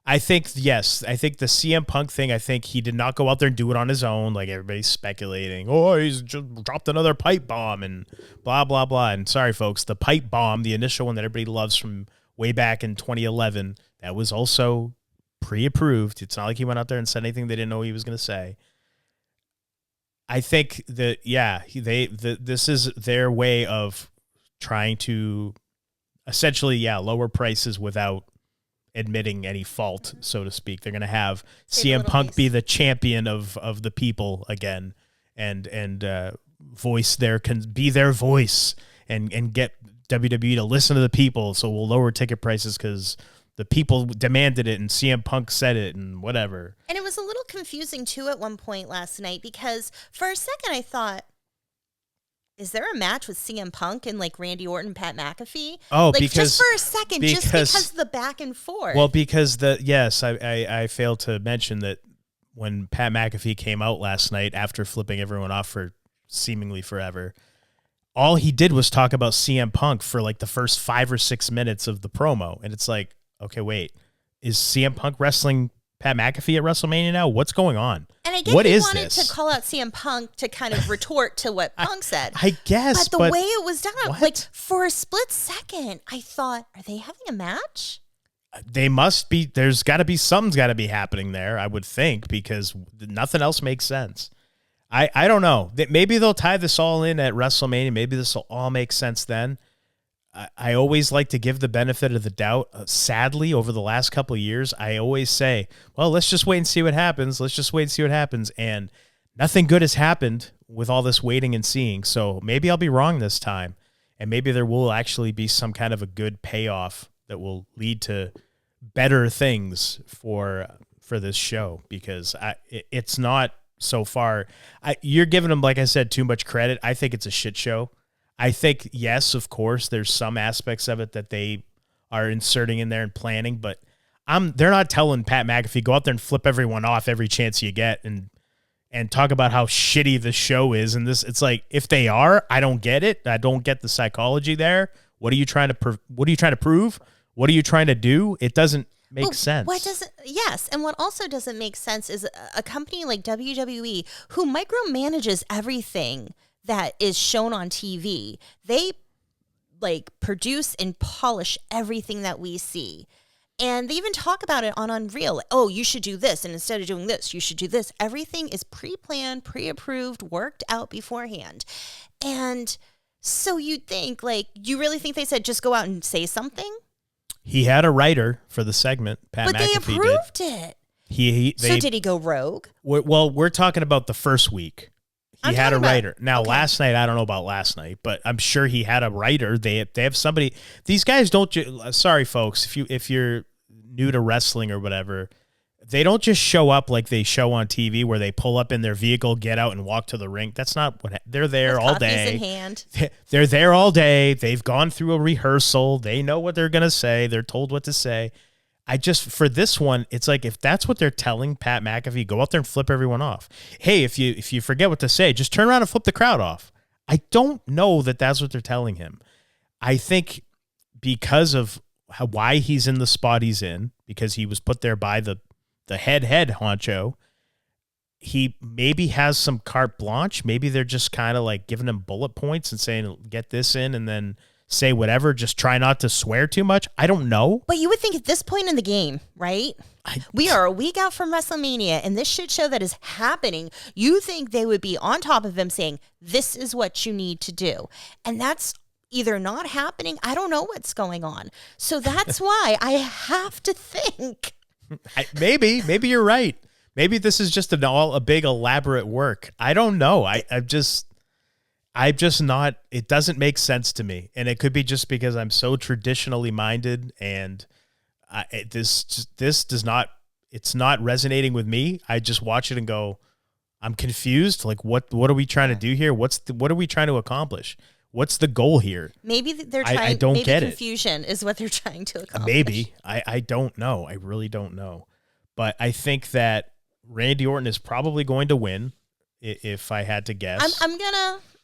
I think the CM Punk thing, I think he did not go out there and do it on his own. Like everybody's speculating, he's just dropped another pipe bomb and blah, blah, blah. And sorry, folks, the pipe bomb, the initial one that everybody loves from way back in 2011, that was also pre-approved. It's not like he went out there and said anything they didn't know he was going to say. I think that, this is their way of trying to essentially, lower prices without admitting any fault, so to speak. They're going to have CM Punk be the champion of the people again and be their voice and get WWE to listen to the people. So we'll lower ticket prices because the people demanded it and CM Punk said it and whatever. And it was a little confusing too at one point last night because for a second I thought, is there a match with CM Punk and like Randy Orton, Pat McAfee? Oh, like, because just for a second, just because of the back and forth. Well, because I failed to mention that when Pat McAfee came out last night after flipping everyone off for seemingly forever, all he did was talk about CM Punk for like the first 5 or 6 minutes of the promo, and it's like, okay, wait, is CM Punk wrestling Pat McAfee at WrestleMania now? What's going on? And I guess he wanted to call out CM Punk to kind of retort to what Punk said. I guess, but the way it was done, like for a split second, I thought, are they having a match? They must be. There's got to be something's got to be happening there, I would think, because nothing else makes sense. I don't know. Maybe they'll tie this all in at WrestleMania. Maybe this will all make sense then. I always like to give the benefit of the doubt. Sadly, over the last couple of years, I always say, well, let's just wait and see what happens. Let's just wait and see what happens. And nothing good has happened with all this waiting and seeing. So maybe I'll be wrong this time. And maybe there will actually be some kind of a good payoff that will lead to better things for this show, because it's not so far. You're giving them, like I said, too much credit. I think it's a shit show. I think, yes, of course, there's some aspects of it that they are inserting in there and planning, but they're not telling Pat McAfee, go out there and flip everyone off every chance you get and talk about how shitty the show is. And this, it's like, if they are, I don't get it. I don't get the psychology there. What are you trying to prove? What are you trying to do? It doesn't make sense. Yes, and what also doesn't make sense is a company like WWE, who micromanages everything that is shown on TV. They like produce and polish everything that we see. And they even talk about it on Unreal. Oh, you should do this. And instead of doing this, you should do this. Everything is pre-planned, pre-approved, worked out beforehand. And so you'd think, like, you really think they said just go out and say something? He had a writer for the segment. Pat but McAfee they approved it. So did he go rogue? We're talking about the first week. He had a writer. Now, okay. Last night, I don't know about last night, but I'm sure he had a writer. They have somebody. These guys don't. Sorry, folks, if you're new to wrestling or whatever, they don't just show up like they show on TV, where they pull up in their vehicle, get out, and walk to the ring. That's not what they're there with all coffees day. in hand. They're there all day. They've gone through a rehearsal. They know what they're gonna say. They're told what to say. For this one, it's like, if that's what they're telling Pat McAfee, go out there and flip everyone off. Hey, if you forget what to say, just turn around and flip the crowd off. I don't know that that's what they're telling him. I think because of why he's in the spot he's in, because he was put there by the head honcho, he maybe has some carte blanche. Maybe they're just kind of like giving him bullet points and saying, get this in, and then say whatever, just try not to swear too much. I don't know. But you would think at this point in the game, right? We are a week out from WrestleMania, and this shit show that is happening, you think they would be on top of him saying, this is what you need to do. And that's either not happening. I don't know what's going on. So that's why I have to think. Maybe you're right. Maybe this is just a big elaborate work. I don't know. I'm just not, it doesn't make sense to me. And it could be just because I'm so traditionally minded, and this does not, it's not resonating with me. I just watch it and go, I'm confused. Like, what are we trying to do here? What are we trying to accomplish? What's the goal here? Maybe they're trying, I don't get it. Confusion is what they're trying to accomplish. Maybe. I don't know. I really don't know. But I think that Randy Orton is probably going to win, if I had to guess.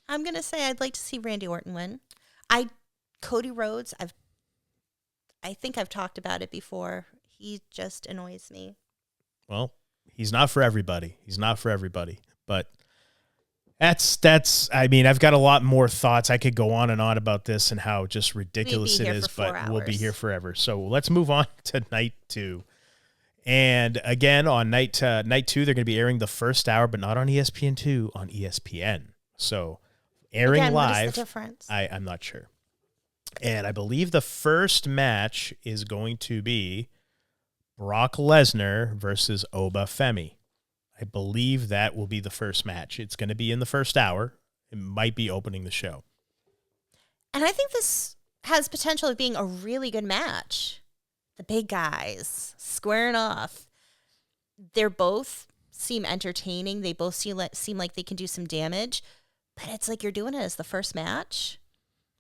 I'm gonna say I'd like to see Randy Orton win. Cody Rhodes, I think I've talked about it before. He just annoys me. Well, he's not for everybody. But that's I mean, I've got a lot more thoughts. I could go on and on about this and how just ridiculous it is, but we'll be here forever. So let's move on to night 2. And again, on night 2, they're going to be airing the first hour, but not on ESPN2, on ESPN. So airing again, live. What is the difference? I'm not sure. And I believe the first match is going to be Brock Lesnar versus Oba Femi. I believe that will be the first match. It's going to be in the first hour. It might be opening the show. And I think this has potential of being a really good match. The big guys squaring off. They're both seem entertaining. They both seem like they can do some damage. But it's like you're doing it as the first match.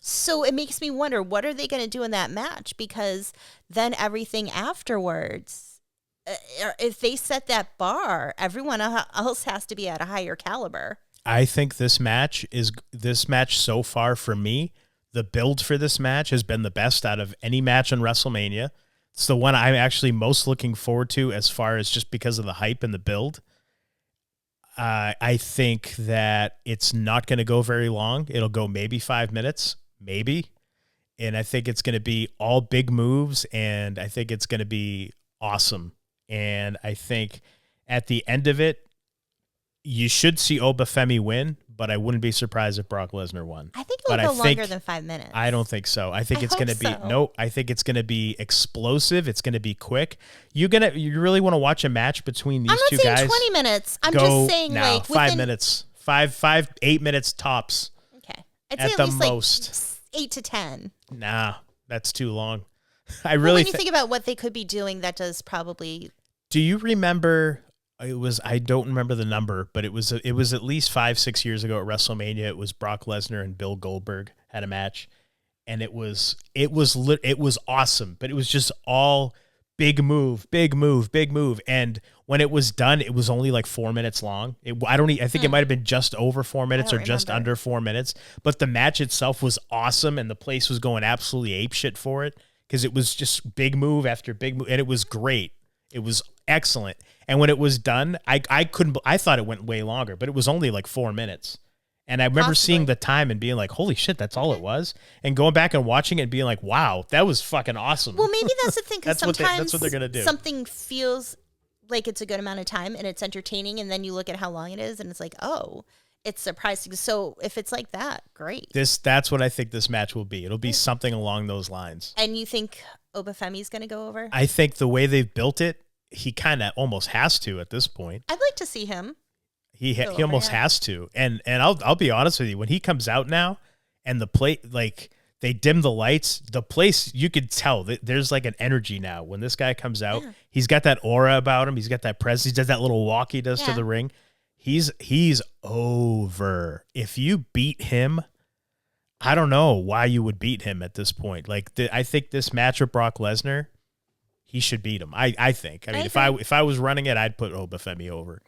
So it makes me wonder, what are they going to do in that match? Because then everything afterwards, if they set that bar, everyone else has to be at a higher caliber. I think this match so far for me, the build for this match has been the best out of any match on WrestleMania. It's the one I'm actually most looking forward to, as far as just because of the hype and the build. I think that it's not going to go very long. It'll go maybe 5 minutes, maybe. And I think it's going to be all big moves, and I think it's going to be awesome. And I think at the end of it, You should see Obafemi win, but I wouldn't be surprised if Brock Lesnar won. I think it will go longer than 5 minutes. I don't think so. I think it's going to be I think it's going to be explosive. It's going to be quick. You really want to watch a match between these two guys? I'm not saying 20 minutes. I'm just saying like 5 minutes. 8 minutes tops. Okay. I'd say at the least most. Like 8 to 10. Nah, that's too long. When you think about what they could be doing, that does probably. Do you remember? I don't remember the number, but it was at least 5-6 years ago at WrestleMania. It was Brock Lesnar and Bill Goldberg had a match, and it was awesome. But it was just all big move, and when it was done, it was only like 4 minutes long. I think it might have been just over 4 minutes or just under 4 minutes. But the match itself was awesome, and the place was going absolutely apeshit for it because it was just big move after big move, and it was great. It was excellent. And when it was done, I thought it went way longer, but it was only like 4 minutes. And I remember seeing the time and being like, holy shit, that's all it was. And going back and watching it and being like, wow, that was fucking awesome. Well, maybe that's the thing, because sometimes that's what they're gonna do. Something feels like it's a good amount of time and it's entertaining, and then you look at how long it is and it's like, oh, it's surprising. So if it's like that, great. That's what I think this match will be. It'll be something along those lines. And you think Obafemi's going to go over? I think the way they've built it, he kind of almost has to at this point. I'd like to see him. He almost has to. And I'll be honest with you, when he comes out now and the plate, like they dim the lights, the place, you could tell that there's like an energy now. When this guy comes out, he's got that aura about him. He's got that presence. He does that little walk he does to the ring. He's over. If you beat him, I don't know why you would beat him at this point. Like I think this match with Brock Lesnar, he should beat him. I think. I mean, if I was running it, I'd put Obafemi over.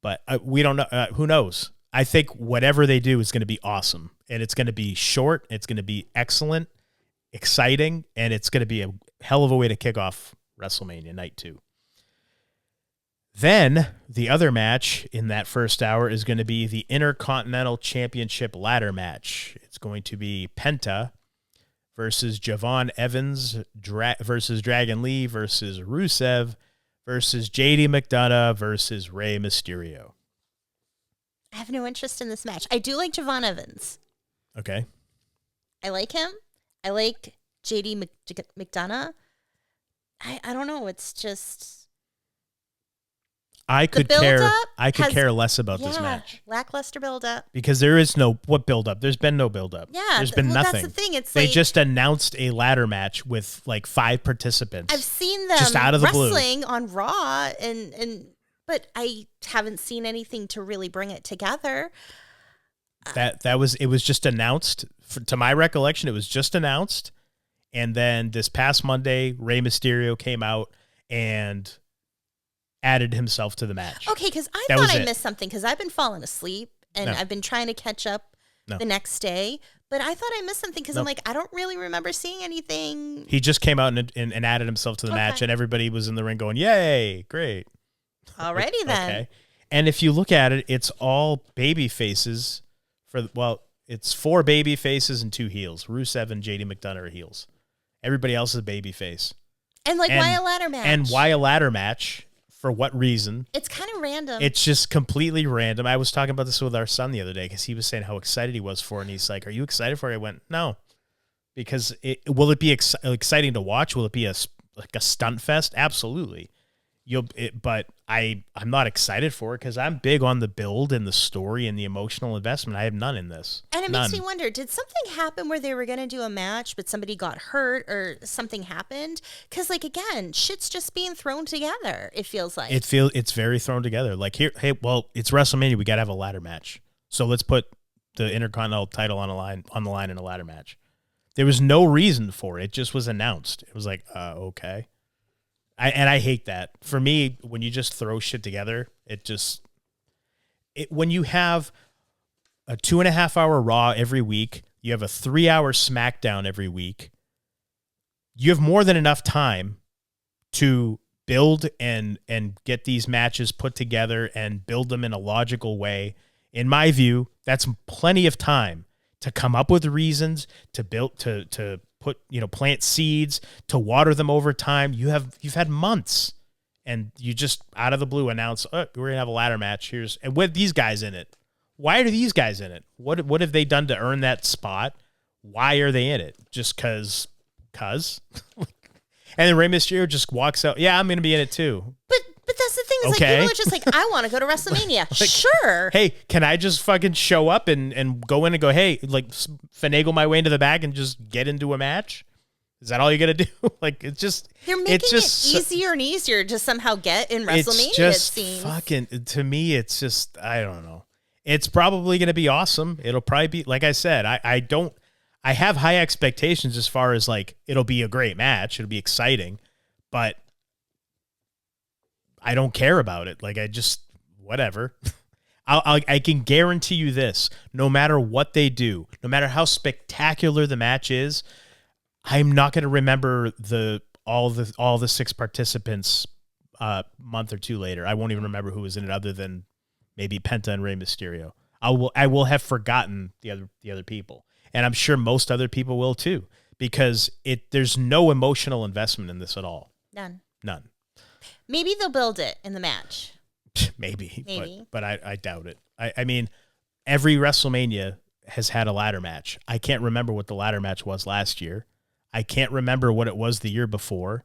But we don't know. Who knows? I think whatever they do is going to be awesome, and it's going to be short. It's going to be excellent, exciting, and it's going to be a hell of a way to kick off WrestleMania Night 2. Then the other match in that first hour is going to be the Intercontinental Championship ladder match. It's going to be Penta versus Javon Evans versus Dragon Lee versus Rusev versus JD McDonough versus Rey Mysterio. I have no interest in this match. I do like Javon Evans. Okay. I like him. I like JD McDonough. I don't know. It's just... I could care less about this match. Lackluster build-up. Because there is what build-up? There's been no build-up. Yeah. There's been nothing. That's the thing. It's they just announced a ladder match with like 5 participants. I've seen them just out of the wrestling blue. On Raw, but I haven't seen anything to really bring it together. It was just announced. To my recollection, it was just announced. And then this past Monday, Rey Mysterio came out and added himself to the match. Okay, because I thought I missed something because I've been falling asleep and I've been trying to catch up the next day. But I thought I missed something because I'm like, I don't really remember seeing anything. He just came out and added himself to the match, and everybody was in the ring going, yay, great. Alrighty then. Okay. And if you look at it, it's all baby faces. It's 4 baby faces and 2 heels. Rusev and JD McDonough are heels. Everybody else is a baby face. And why a ladder match? And why a ladder match? For what reason? It's kind of random. It's just completely random. I was talking about this with our son the other day because he was saying how excited he was for it. And he's like, are you excited for it? I went, no. Because will it be exciting to watch? Will it be a stunt fest? Absolutely. But I'm not excited for it because I'm big on the build and the story and the emotional investment. I have none in this. And it makes me wonder, did something happen where they were going to do a match, but somebody got hurt or something happened? Because, again, shit's just being thrown together, it feels like. It's very thrown together. Like, it's WrestleMania. We got to have a ladder match. So let's put the Intercontinental title on the line in a ladder match. There was no reason for it. It just was announced. It was like, okay. I hate that. For me, when you just throw shit together, when you have a 2.5-hour Raw every week, you have a 3-hour SmackDown every week, you have more than enough time to build and get these matches put together and build them in a logical way. In my view, that's plenty of time to come up with reasons to build to put, plant seeds, to water them over time. You've had months and you just out of the blue announce, oh, we're going to have a ladder match. And with these guys in it. Why are these guys in it? What have they done to earn that spot? Why are they in it? Just cause? And then Rey Mysterio just walks out. Yeah, I'm going to be in it too. But that's the thing. Is okay. Like, people are just like, I want to go to WrestleMania. Like, sure. Hey, can I just fucking show up and go in and go, hey, like finagle my way into the back and just get into a match? Is that all you're going to do? Like, it's just... They're making it easier and easier to somehow get in WrestleMania, it's just it seems. Fucking, to me, it's just, I don't know. It's probably going to be awesome. It'll probably be, like I said, I have high expectations as far as like, it'll be a great match. It'll be exciting, but I don't care about it. Like, I just, whatever. I can guarantee you this, no matter what they do, no matter how spectacular the match is, I'm not going to remember all the 6 participants a month or two later. I won't even remember who was in it other than maybe Penta and Rey Mysterio. I will have forgotten the other people, and I'm sure most other people will too, because there's no emotional investment in this at all. None. Maybe they'll build it in the match. Maybe. But I doubt it. I mean, every WrestleMania has had a ladder match. I can't remember what the ladder match was last year. I can't remember what it was the year before.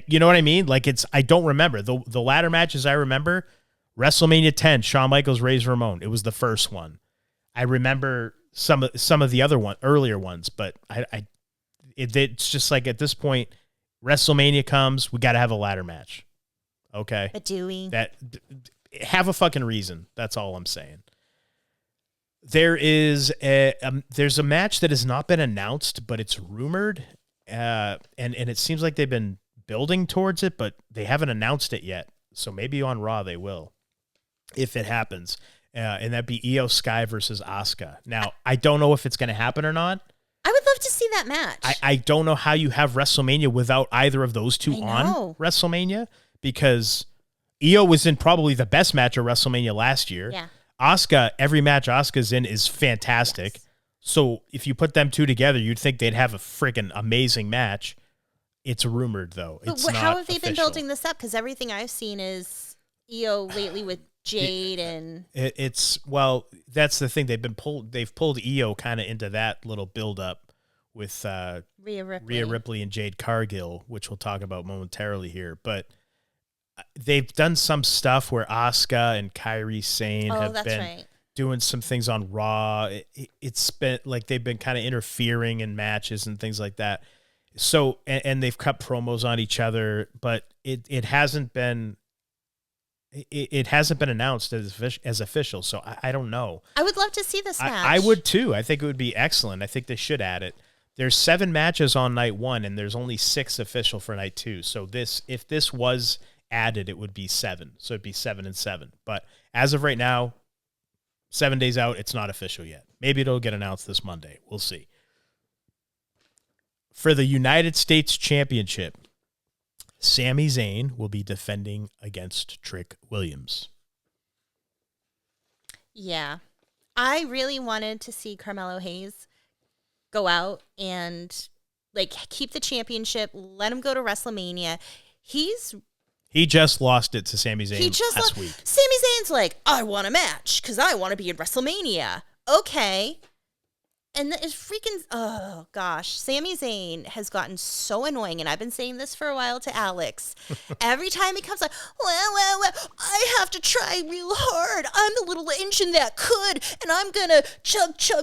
You know what I mean? Like, I don't remember the ladder matches. I remember WrestleMania 10, Shawn Michaels, Razor Ramon. It was the first one. I remember some of the earlier ones, but it's just like at this point, WrestleMania comes, we got to have a ladder match. Okay. But do we? Have a fucking reason. That's all I'm saying. There's a match that has not been announced, but it's rumored, and it seems like they've been building towards it, but they haven't announced it yet. So maybe on Raw they will, if it happens, and that'd be Io Sky versus Asuka. Now, I don't know if it's going to happen or not. I would love to see that match. I don't know how you have WrestleMania without either of those two on WrestleMania, because Io was in probably the best match of WrestleMania last year. Yeah. Asuka, every match Asuka's in is fantastic. Yes. So if you put them two together, you'd think they'd have a freaking amazing match. It's rumored, though. It's not how have they official. been building this up? Because everything I've seen is Io lately with Jade and that's the thing. They've pulled Io kind of into that little build up with Rhea Ripley and Jade Cargill, which we'll talk about momentarily here. But they've done some stuff where Asuka and Kairi Sane have been doing some things on Raw. It's been like they've been kind of interfering in matches and things like that. So, and they've cut promos on each other, but it hasn't been announced as official. So I don't know. I would love to see this match. I would too. I think it would be excellent. I think they should add it. There's 7 matches on night 1, and there's only 6 official for night 2. So if this was added, it would be 7. So it'd be 7 and 7. But as of right now, 7 days out, it's not official yet. Maybe it'll get announced this Monday. We'll see. For the United States Championship, Sami Zayn will be defending against Trick Williams. Yeah. I really wanted to see Carmelo Hayes go out and keep the championship, let him go to WrestleMania. He just lost it to Sami Zayn last week. Sami Zayn's like, I want a match because I want to be in WrestleMania. Okay. And it's freaking, oh gosh, Sami Zayn has gotten so annoying, and I've been saying this for a while to Alex. Every time he comes like, well, I have to try real hard. I'm the little engine that could, and I'm going to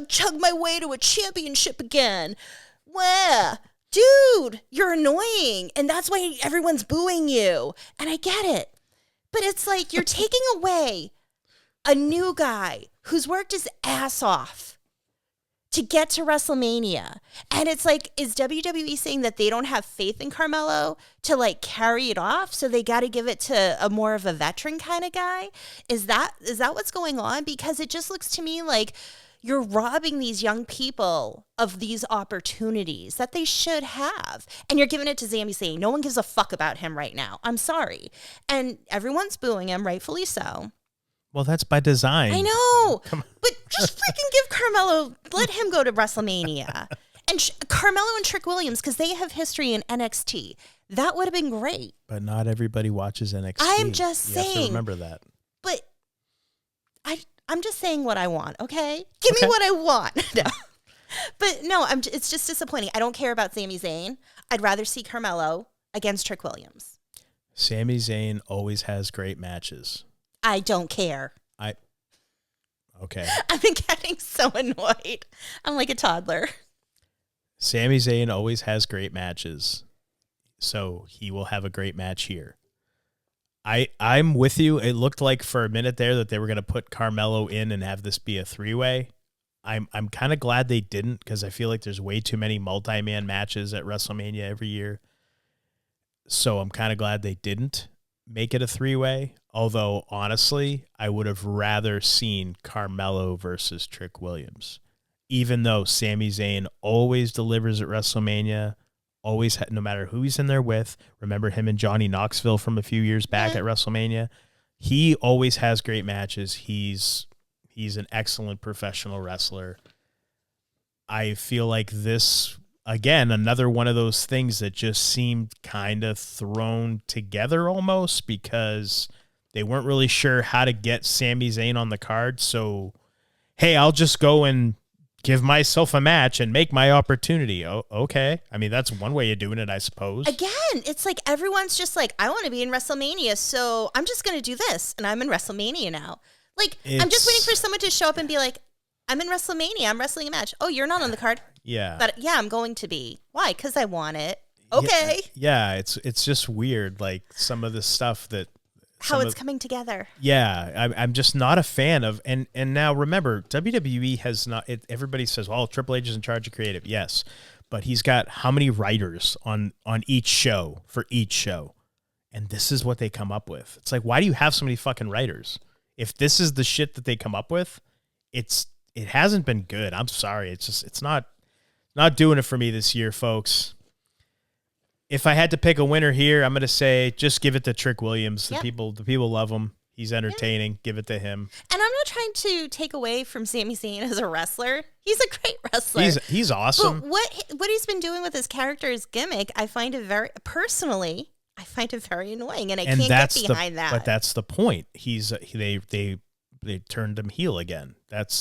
chug my way to a championship again. Well, dude, you're annoying, and that's why everyone's booing you. And I get it. But it's like you're taking away a new guy who's worked his ass off to get to WrestleMania. And it's like, is WWE saying that they don't have faith in Carmelo to carry it off? So they got to give it to a more of a veteran kind of guy? Is that what's going on? Because it just looks to me like you're robbing these young people of these opportunities that they should have. And you're giving it to Sami Zayn. No one gives a fuck about him right now. I'm sorry. And everyone's booing him, rightfully so. Well, that's by design. I know. But just freaking give Carmelo, let him go to WrestleMania. And Carmelo and Trick Williams, because they have history in NXT. That would have been great. But not everybody watches NXT. I'm just you saying. have to remember that. But I'm just saying what I want, okay? Give me what I want. No. But no, it's just disappointing. I don't care about Sami Zayn. I'd rather see Carmelo against Trick Williams. Sami Zayn always has great matches. I don't care. Okay. I've been getting so annoyed. I'm like a toddler. Sami Zayn always has great matches. So he will have a great match here. I'm with you. It looked like for a minute there that they were going to put Carmelo in and have this be a 3-way. I'm kind of glad they didn't, because I feel like there's way too many multi-man matches at WrestleMania every year. So I'm kind of glad they didn't make it a 3-way. Although, honestly, I would have rather seen Carmelo versus Trick Williams. Even though Sami Zayn always delivers at WrestleMania, always, no matter who he's in there with. Remember him and Johnny Knoxville from a few years back at WrestleMania? He always has great matches. He's an excellent professional wrestler. I feel like this, again, another one of those things that just seemed kind of thrown together almost, because they weren't really sure how to get Sami Zayn on the card. So, hey, I'll just go and give myself a match and make my opportunity. Oh, okay. I mean, that's one way of doing it, I suppose. Again, it's like everyone's just like, I want to be in WrestleMania, so I'm just going to do this, and I'm in WrestleMania now. Like, I'm just waiting for someone to show up and be like, I'm in WrestleMania. I'm wrestling a match. Oh, you're not on the card? Yeah. But yeah, I'm going to be. Why? Because I want it. Okay. Yeah, it's just weird, like some of the stuff that how it's coming together. Yeah, I'm just not a fan of, and now remember, WWE has not. Everybody says, "Well, Triple H is in charge of creative." Yes, but he's got how many writers on each show for each show, and this is what they come up with. It's like, why do you have so many fucking writers? If this is the shit that they come up with, it hasn't been good. I'm sorry, it's not doing it for me this year, folks. If I had to pick a winner here, I'm going to say just give it to Trick Williams. The people love him. He's entertaining. Give it to him. And I'm not trying to take away from Sami Zayn as a wrestler. He's a great wrestler. He's awesome. But what he's been doing with his character, his gimmick, I find it very annoying, and I can't get behind that. But that's the point. They turned him heel again.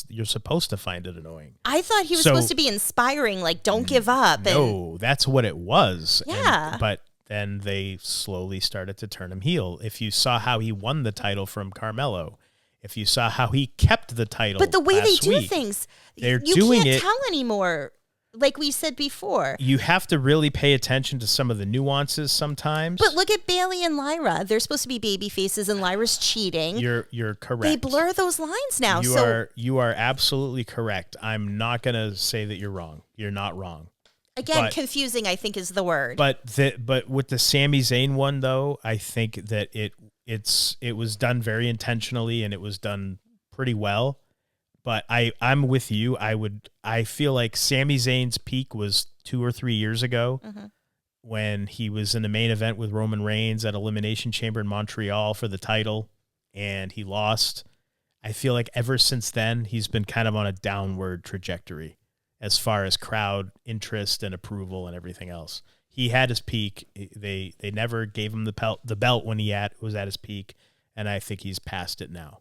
You're supposed to find it annoying. I thought he was supposed to be inspiring, like, don't give up. No, that's what it was. Yeah. But then they slowly started to turn him heel. If you saw how he won the title from Carmelo, if you saw how he kept the title, but the way they do week, things, you can't tell anymore. Like we said before, you have to really pay attention to some of the nuances sometimes. But look at Bayley and Lyra; they're supposed to be baby faces, and Lyra's cheating. You're correct. They blur those lines now. You are absolutely correct. I'm not going to say that you're wrong. You're not wrong. Again, confusing, I think, is the word. But with the Sami Zayn one, though, I think that it was done very intentionally, and it was done pretty well. But I'm with you. I feel like Sami Zayn's peak was 2 or 3 years ago when he was in the main event with Roman Reigns at Elimination Chamber in Montreal for the title, and he lost. I feel like ever since then, he's been kind of on a downward trajectory as far as crowd interest and approval and everything else. He had his peak. They never gave him the belt when he was at his peak, and I think he's past it now.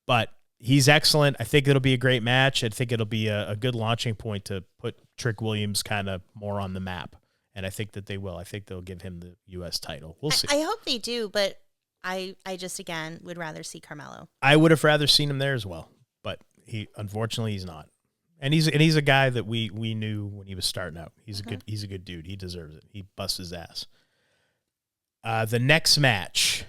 But he's excellent. I think it'll be a great match. I think it'll be a good launching point to put Trick Williams kind of more on the map. And I think that they will. I think they'll give him the U.S. title. We'll see. I hope they do, but I just, again, would rather see Carmelo. I would have rather seen him there as well, but unfortunately he's not. And he's a guy that we knew when he was starting out. He's a good dude. He deserves it. He busts his ass. The next match,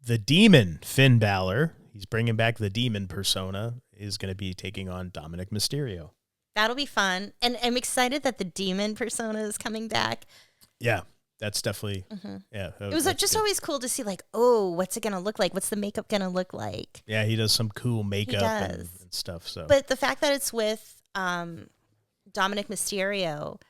the Demon Finn Balor. He's bringing back the Demon persona, is going to be taking on Dominic Mysterio. That'll be fun. And I'm excited that the Demon persona is coming back. Yeah, that's definitely, yeah. It was just good. Always cool to see, like, oh, what's it going to look like? What's the makeup going to look like? Yeah, he does some cool makeup and stuff. So, but the fact that it's with Dominic Mysterio,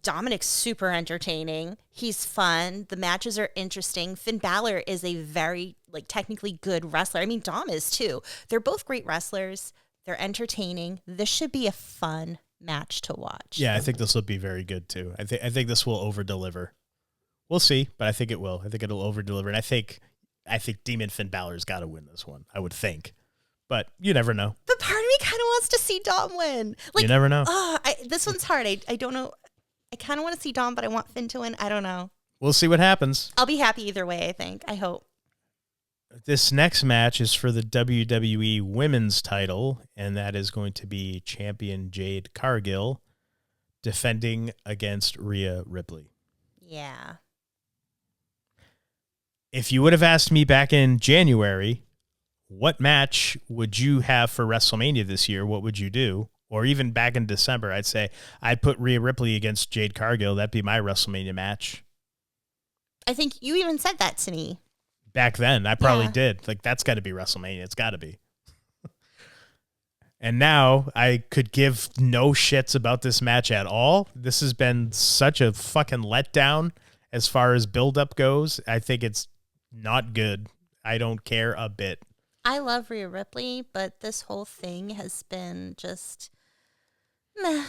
Dominic's super entertaining. He's fun. The matches are interesting. Finn Balor is a very, like, technically good wrestler. I mean, Dom is too. They're both great wrestlers. They're entertaining. This should be a fun match to watch. Yeah, I think this will be very good too. I think this will over deliver. We'll see, but I think it will. I think it'll over deliver, and I think Demon Finn Balor's got to win this one. I would think, but you never know. But part of me kind of wants to see Dom win. Like, you never know. This one's hard. I don't know. I kind of want to see Dom, but I want Finn to win. I don't know. We'll see what happens. I'll be happy either way, I think. I hope. This next match is for the WWE Women's title, and that is going to be champion Jade Cargill defending against Rhea Ripley. Yeah. If you would have asked me back in January, what match would you have for WrestleMania this year, what would you do? Or even back in December, I'd say I'd put Rhea Ripley against Jade Cargill. That'd be my WrestleMania match. I think you even said that to me. Back then, I probably did. Like, that's got to be WrestleMania. It's got to be. And now I could give no shits about this match at all. This has been such a fucking letdown as far as buildup goes. I think it's not good. I don't care a bit. I love Rhea Ripley, but this whole thing has been just meh.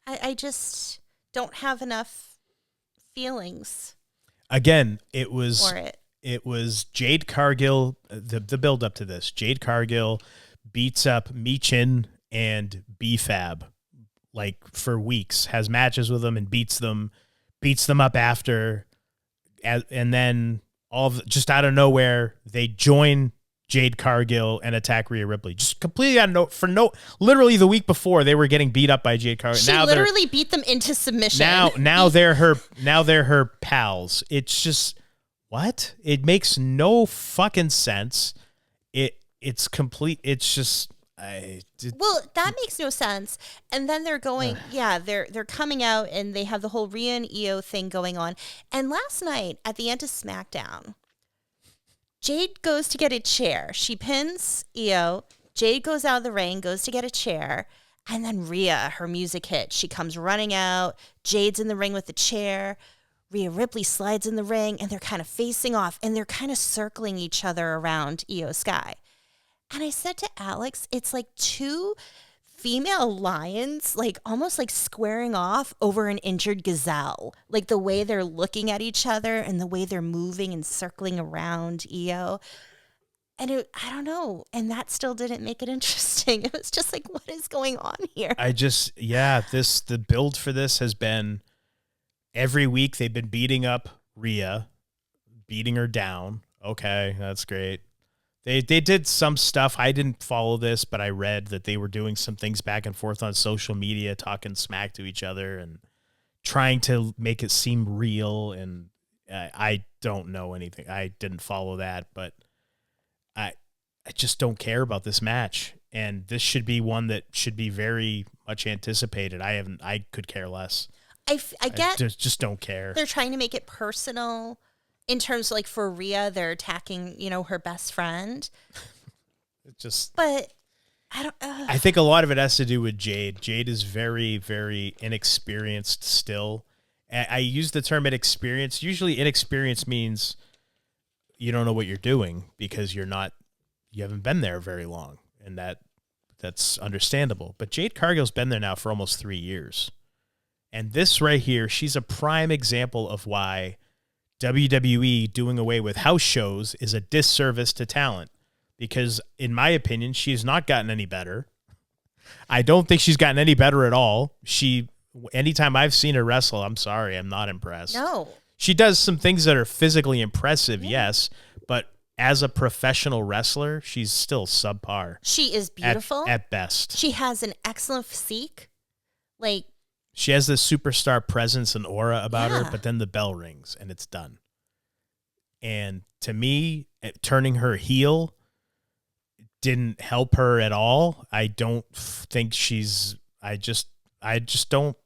I just don't have enough feelings. Again, it was for it. It was Jade Cargill, the build up to this. Jade Cargill beats up Michin and B-Fab like for weeks, has matches with them and beats them up after, and then just out of nowhere they join Jade Cargill and attack Rhea Ripley. Just completely out of literally the week before they were getting beat up by Jade Cargill. She literally beat them into submission. Now they're her pals. It's just what? It makes no fucking sense. It's complete. It's just. Well, that makes no sense. And then they're going, they're coming out and they have the whole Rhea and Io thing going on. And last night at the end of SmackDown, Jade goes to get a chair. She pins Io. Jade goes out of the ring, goes to get a chair. And then Rhea, her music hits. She comes running out. Jade's in the ring with the chair. Rhea Ripley slides in the ring and they're kind of facing off and they're kind of circling each other around Io Sky. And I said to Alex, it's like two female lions, like almost like squaring off over an injured gazelle. Like the way they're looking at each other and the way they're moving and circling around Io. And I don't know. And that still didn't make it interesting. It was just like, what is going on here? The build for this has been every week they've been beating up Rhea, beating her down. Okay, that's great. They did some stuff. I didn't follow this, but I read that they were doing some things back and forth on social media, talking smack to each other and trying to make it seem real. And I don't know anything. I didn't follow that, but I just don't care about this match. And this should be one that should be very much anticipated. I could care less. I get just don't care. They're trying to make it personal. In terms of like for Rhea, they're attacking, her best friend. But I don't. I think a lot of it has to do with Jade. Jade is very, very inexperienced still. I use the term inexperienced. Usually, inexperienced means you don't know what you're doing because you haven't been there very long, and that's understandable. But Jade Cargill's been there now for almost 3 years, and this right here, she's a prime example of why WWE doing away with house shows is a disservice to talent, because in my opinion, she has not gotten any better. I don't think she's gotten any better at all. Anytime I've seen her wrestle, I'm sorry, I'm not impressed. No. She does some things that are physically impressive, yes, but as a professional wrestler, she's still subpar. She is beautiful. At best. She has an excellent physique. She has this superstar presence and aura about her, but then the bell rings and it's done. And to me, turning her heel didn't help her at all. I don't think I just don't.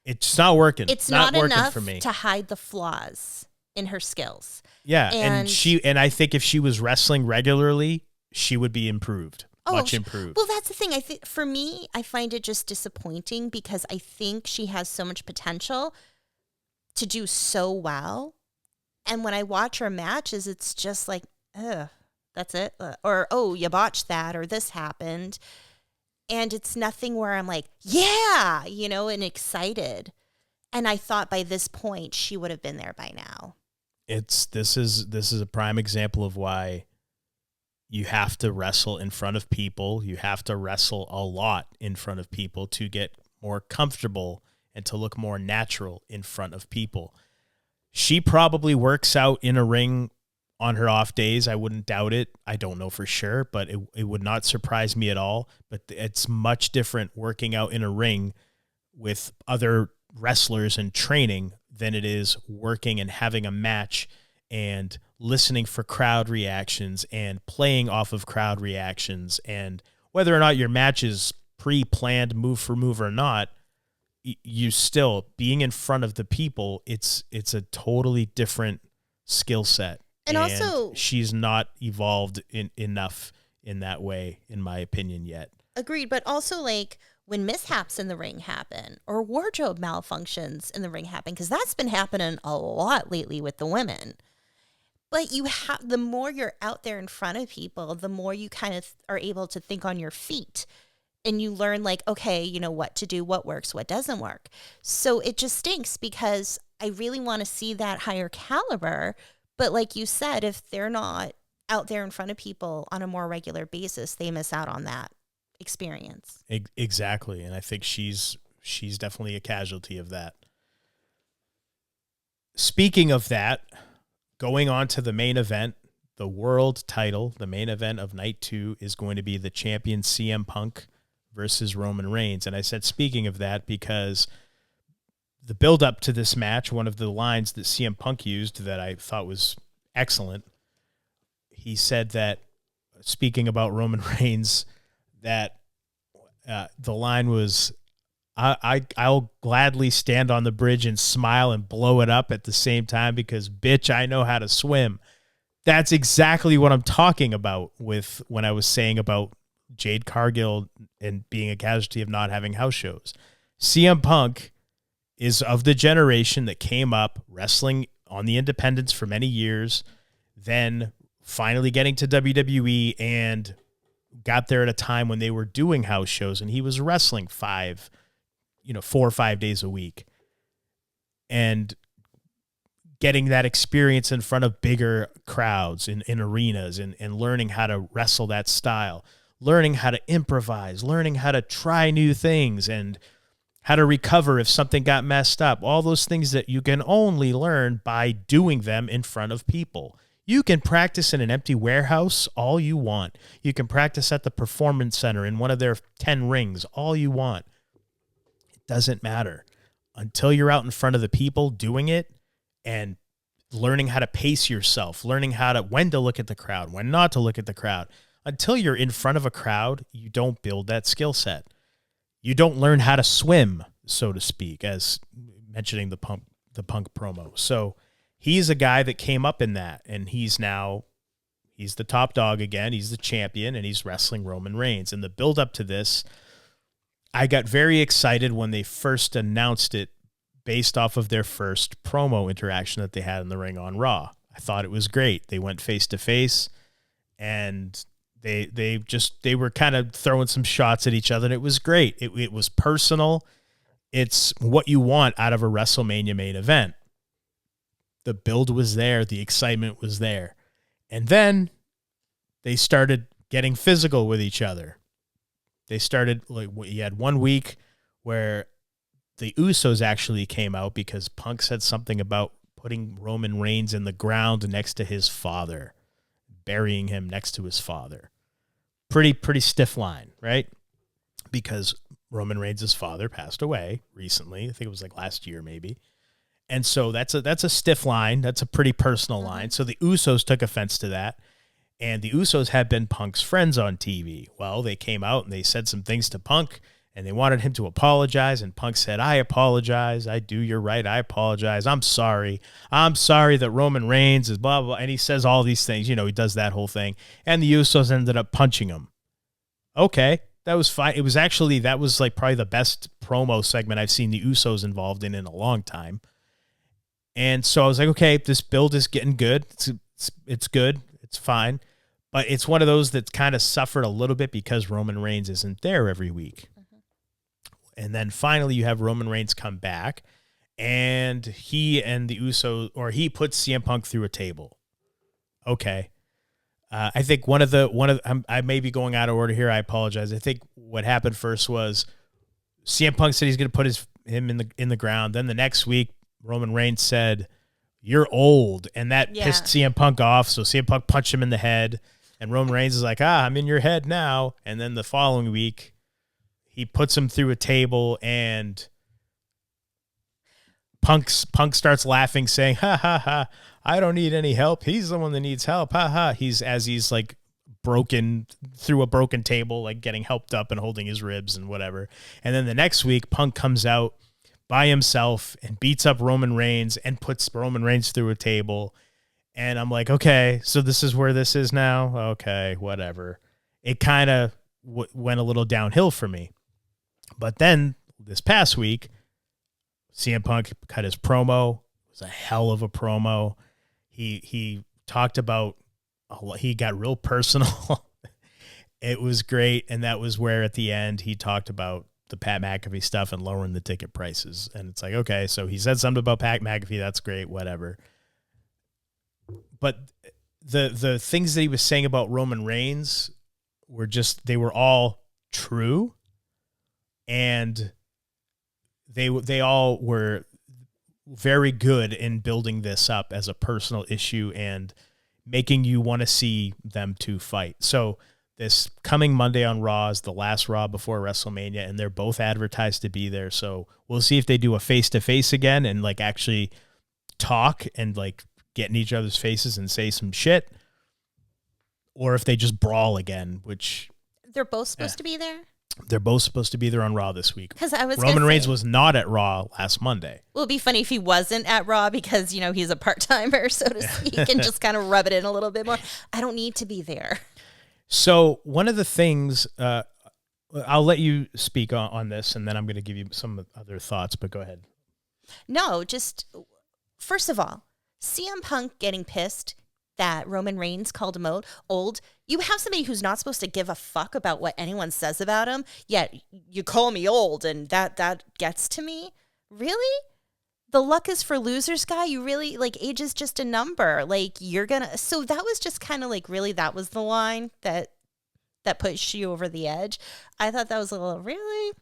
It's not working. It's not working enough for me to hide the flaws in her skills. Yeah, and I think if she was wrestling regularly, she would be improved. Much improved. Well, that's the thing. I think for me, I find it just disappointing because I think she has so much potential to do so well. And when I watch her matches, it's just like, ugh, that's it. Or, oh, you botched that, or this happened. And it's nothing where I'm like, yeah, you know, and excited. And I thought by this point she would have been there by now. This is a prime example of why you have to wrestle in front of people. You have to wrestle a lot in front of people to get more comfortable and to look more natural in front of people. She probably works out in a ring on her off days. I wouldn't doubt it. I don't know for sure, but it would not surprise me at all. But it's much different working out in a ring with other wrestlers and training than it is working and having a match and listening for crowd reactions and playing off of crowd reactions. And whether or not your match is pre-planned move for move or not, you still being in front of the people, it's a totally different skill set. And also, she's not evolved enough in that way, in my opinion, yet. Agreed. But also, like, when mishaps in the ring happen or wardrobe malfunctions in the ring happen, because that's been happening a lot lately with the women. But the more you're out there in front of people, the more you kind of are able to think on your feet. And you learn, like, okay, you know what to do, what works, what doesn't work. So it just stinks because I really want to see that higher caliber. But like you said, if they're not out there in front of people on a more regular basis, they miss out on that experience. Exactly. And I think she's definitely a casualty of that. Speaking of that, going on to the main event, the world title, the main event of night 2 is going to be the champion CM Punk versus Roman Reigns. And I said, speaking of that, because the build up to this match, one of the lines that CM Punk used that I thought was excellent, he said that, speaking about Roman Reigns, that the line was, I'll gladly stand on the bridge and smile and blow it up at the same time because, bitch, I know how to swim. That's exactly what I'm talking about with when I was saying about Jade Cargill and being a casualty of not having house shows. CM Punk is of the generation that came up wrestling on the independents for many years, then finally getting to WWE and got there at a time when they were doing house shows and he was wrestling 4 or 5 days a week and getting that experience in front of bigger crowds in arenas and learning how to wrestle that style, learning how to improvise, learning how to try new things and how to recover if something got messed up, all those things that you can only learn by doing them in front of people. You can practice in an empty warehouse all you want. You can practice at the Performance Center in one of their 10 rings all you want. It doesn't matter. Until you're out in front of the people doing it and learning how to pace yourself, learning when to look at the crowd, when not to look at the crowd. Until you're in front of a crowd, you don't build that skill set. You don't learn how to swim, so to speak, as mentioning the Punk promo. So he's a guy that came up in that, and he's the top dog again. He's the champion, and he's wrestling Roman Reigns. And the build up to this, I got very excited when they first announced it based off of their first promo interaction that they had in the ring on Raw. I thought it was great. They went face to face, and they were kind of throwing some shots at each other, and it was great. It was personal. It's what you want out of a WrestleMania main event. The build was there. The excitement was there. And then they started getting physical with each other. They started, like, you had 1 week where the Usos actually came out because Punk said something about putting Roman Reigns in the ground next to his father, burying him next to his father. Pretty stiff line, right? Because Roman Reigns' father passed away recently. I think it was like last year maybe. And so that's a stiff line. That's a pretty personal line. So the Usos took offense to that. And the Usos had been Punk's friends on TV. Well, they came out and they said some things to Punk and they wanted him to apologize. And Punk said, I apologize. You're right. I apologize. I'm sorry. I'm sorry that Roman Reigns is blah, blah. And he says all these things. He does that whole thing. And the Usos ended up punching him. Okay. That was fine. That was like probably the best promo segment I've seen the Usos involved in a long time. And so I was like, okay, this build is getting good. It's good. It's fine. But it's one of those that kind of suffered a little bit because Roman Reigns isn't there every week. And then finally you have Roman Reigns come back, and he and the Usos, or he puts CM Punk through a table. Okay. I think I may be going out of order here. I apologize. I think what happened first was CM Punk said he's going to put him in the ground. Then the next week, Roman Reigns said, "You're old," and that pissed CM Punk off. So CM Punk punched him in the head, and Roman Reigns is like, "I'm in your head now." And then the following week, he puts him through a table, and Punk starts laughing, saying, "Ha ha ha! I don't need any help. He's the one that needs help. Ha ha!" He's like broken through a broken table, like getting helped up and holding his ribs and whatever. And then the next week, Punk comes out by himself and beats up Roman Reigns and puts Roman Reigns through a table. And I'm like, okay, so this is where this is now. Okay, whatever. It kind of went a little downhill for me. But then this past week, CM Punk cut his promo. It was a hell of a promo. He talked about, he got real personal. It was great. And that was where at the end he talked about the Pat McAfee stuff and lowering the ticket prices. And it's like, okay, so he said something about Pat McAfee. That's great, whatever. But the things that he was saying about Roman Reigns were they were all true. And they all were very good in building this up as a personal issue and making you want to see them two fight. So this coming Monday on Raw is the last Raw before WrestleMania, and they're both advertised to be there. So we'll see if they do a face-to-face again and like actually talk and like get in each other's faces and say some shit, or if they just brawl again, which they're both supposed to be there. They're both supposed to be there on Raw this week. Because Roman Reigns was not at Raw last Monday. Well, it'd be funny if he wasn't at Raw because, you know, he's a part-timer, so to speak, and just kind of rub it in a little bit more. I don't need to be there. So one of the things, I'll let you speak on this, and then I'm going to give you some other thoughts, but go ahead. No, just, first of all, CM Punk getting pissed that Roman Reigns called him old. You have somebody who's not supposed to give a fuck about what anyone says about him, yet you call me old, and that gets to me. Really? The luck is for losers guy? You really, like, age is just a number. Like, you're gonna, so that was just kind of like, really, that was the line that pushed you over the edge. I thought that was a little, really?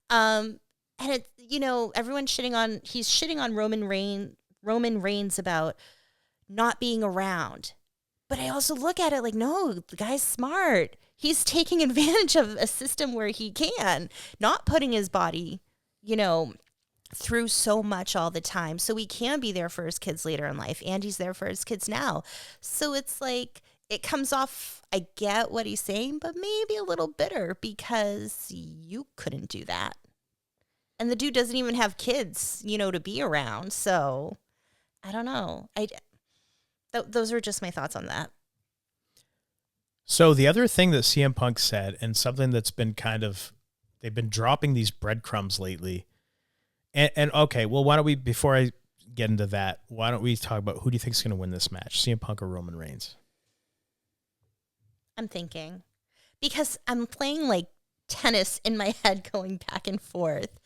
And it, you know, everyone's he's shitting on Roman Reigns about not being around. But I also look at it like, no, the guy's smart. He's taking advantage of a system where he can, not putting his body, you know, through so much all the time. So he can be there for his kids later in life, and he's there for his kids now. So it's like, it comes off, I get what he's saying, but maybe a little bitter because you couldn't do that. And the dude doesn't even have kids, you know, to be around. So I don't know. Those are just my thoughts on that. So the other thing that CM Punk said, and something that's been they've been dropping these breadcrumbs lately. And okay, well, why don't we, before I get into that, why don't we talk about who do you think is going to win this match, CM Punk or Roman Reigns? I'm thinking, because I'm playing like tennis in my head going back and forth.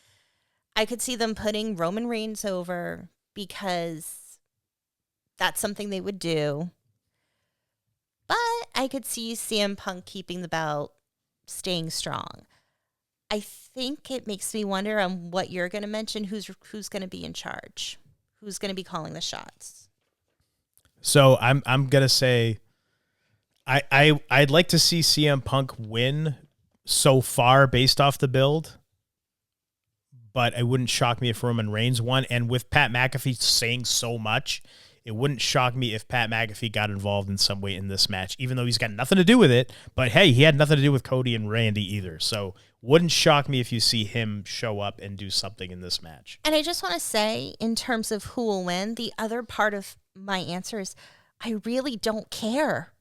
I could see them putting Roman Reigns over because that's something they would do. But I could see CM Punk keeping the belt, staying strong. I think it makes me wonder on what you're going to mention, who's going to be in charge, who's going to be calling the shots. So I'm going to say I'd like to see CM Punk win so far based off the build, but it wouldn't shock me if Roman Reigns won. And with Pat McAfee saying so much, it wouldn't shock me if Pat McAfee got involved in some way in this match, even though he's got nothing to do with it. But hey, he had nothing to do with Cody and Randy either. So wouldn't shock me if you see him show up and do something in this match. And I just want to say, in terms of who will win, the other part of my answer is I really don't care.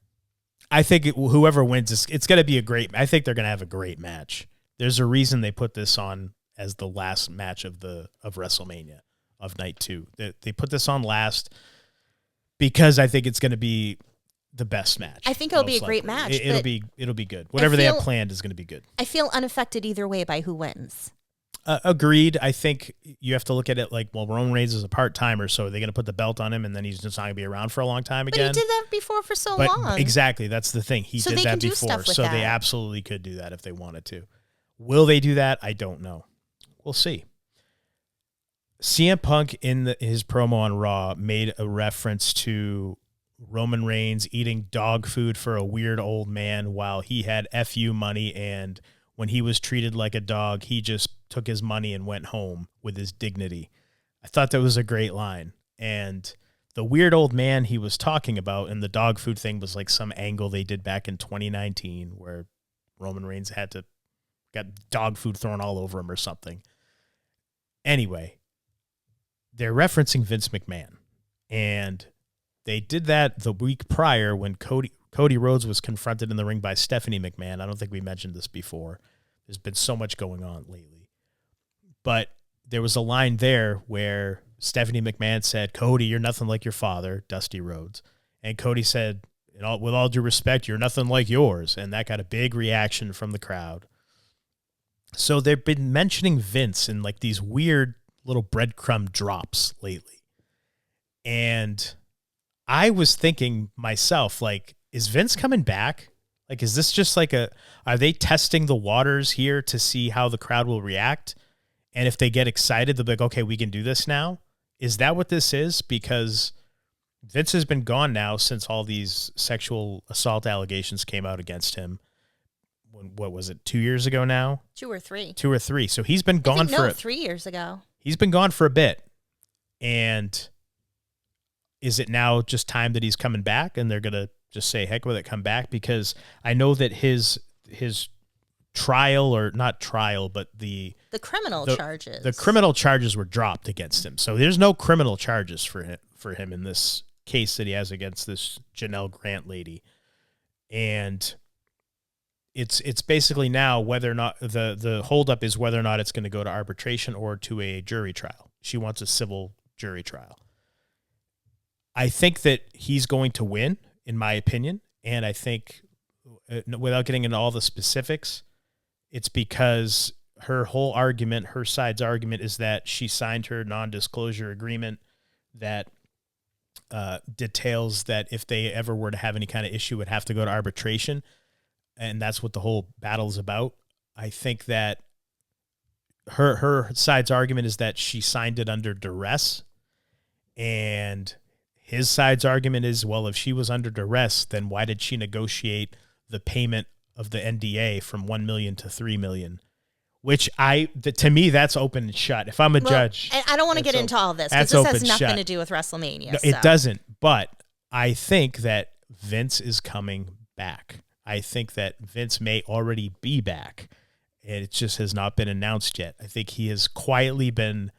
I think whoever wins, it's going to be I think they're going to have a great match. There's a reason they put this on as the last match of WrestleMania, of night 2. They put this on last because I think it's going to be the best match. I think it'll be a most great likely. match. It'll be good. Whatever they have feel- planned is going to be good. I feel unaffected either way by who wins. Agreed. I think you have to look at it like, well, Roman Reigns is a part-timer, so are they going to put the belt on him and then he's just not going to be around for a long time again? But he did that before for so But long. exactly, that's the thing. He So did they that can do before, stuff with so that. they absolutely could do that if they wanted to. Will they do that? I don't know. We'll see. CM Punk in his promo on Raw made a reference to Roman Reigns eating dog food for a weird old man while he had FU money, and when he was treated like a dog, he just took his money and went home with his dignity. I thought that was a great line. And the weird old man he was talking about and the dog food thing was like some angle they did back in 2019 where Roman Reigns got dog food thrown all over him or something. Anyway, they're referencing Vince McMahon. And they did that the week prior when Cody Rhodes was confronted in the ring by Stephanie McMahon. I don't think we mentioned this before. There's been so much going on lately. But there was a line there where Stephanie McMahon said, "Cody, you're nothing like your father, Dusty Rhodes." And Cody said, "With all due respect, you're nothing like yours." And that got a big reaction from the crowd. So they've been mentioning Vince in like these weird little breadcrumb drops lately. And I was thinking myself, like, is Vince coming back? Like, is this just like are they testing the waters here to see how the crowd will react? And if they get excited, they'll be like, okay, we can do this now. Is that what this is? Because Vince has been gone now since all these sexual assault allegations came out against him. What was it, 2 years ago now? 2 or 3. 2 or 3. So he's been gone for 3 years ago. He's been gone for a bit. And is it now just time that he's coming back and they're going to just say, heck with it, come back? Because I know that his trial, or not trial, but the criminal charges. The criminal charges were dropped against him. So there's no criminal charges for him in this case that he has against this Janelle Grant lady. And it's basically now whether or not the holdup is whether or not it's going to go to arbitration or to a jury trial. She wants a civil jury trial. I think that he's going to win, in my opinion. And I think, without getting into all the specifics, it's because her side's argument is that she signed her non-disclosure agreement that details that if they ever were to have any kind of issue, it would have to go to arbitration. And that's what the whole battle is about. I think that her side's argument is that she signed it under duress. And his side's argument is, well, if she was under duress, then why did she negotiate the payment of the NDA from $1 million to $3 million? Which to me, that's open and shut. If I'm a judge, I don't want to get into all this because this has nothing to do with WrestleMania. No, it doesn't. But I think that Vince is coming back. I think that Vince may already be back. And it just has not been announced yet. I think he has quietly been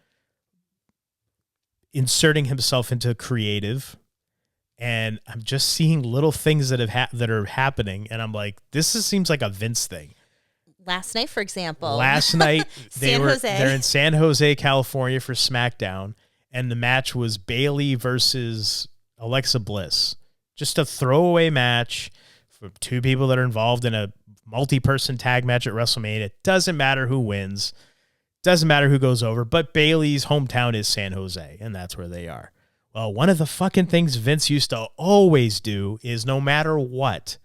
inserting himself into creative, and I'm just seeing little things that are happening, and I'm like, seems like a Vince thing. Last night, for example. Last night they're in San Jose, California for SmackDown, and the match was Bayley versus Alexa Bliss. Just a throwaway match for two people that are involved in a multi-person tag match at WrestleMania. It doesn't matter who wins. Doesn't matter who goes over, but Bayley's hometown is San Jose, and that's where they are. Well, one of the fucking things Vince used to always do is no matter what,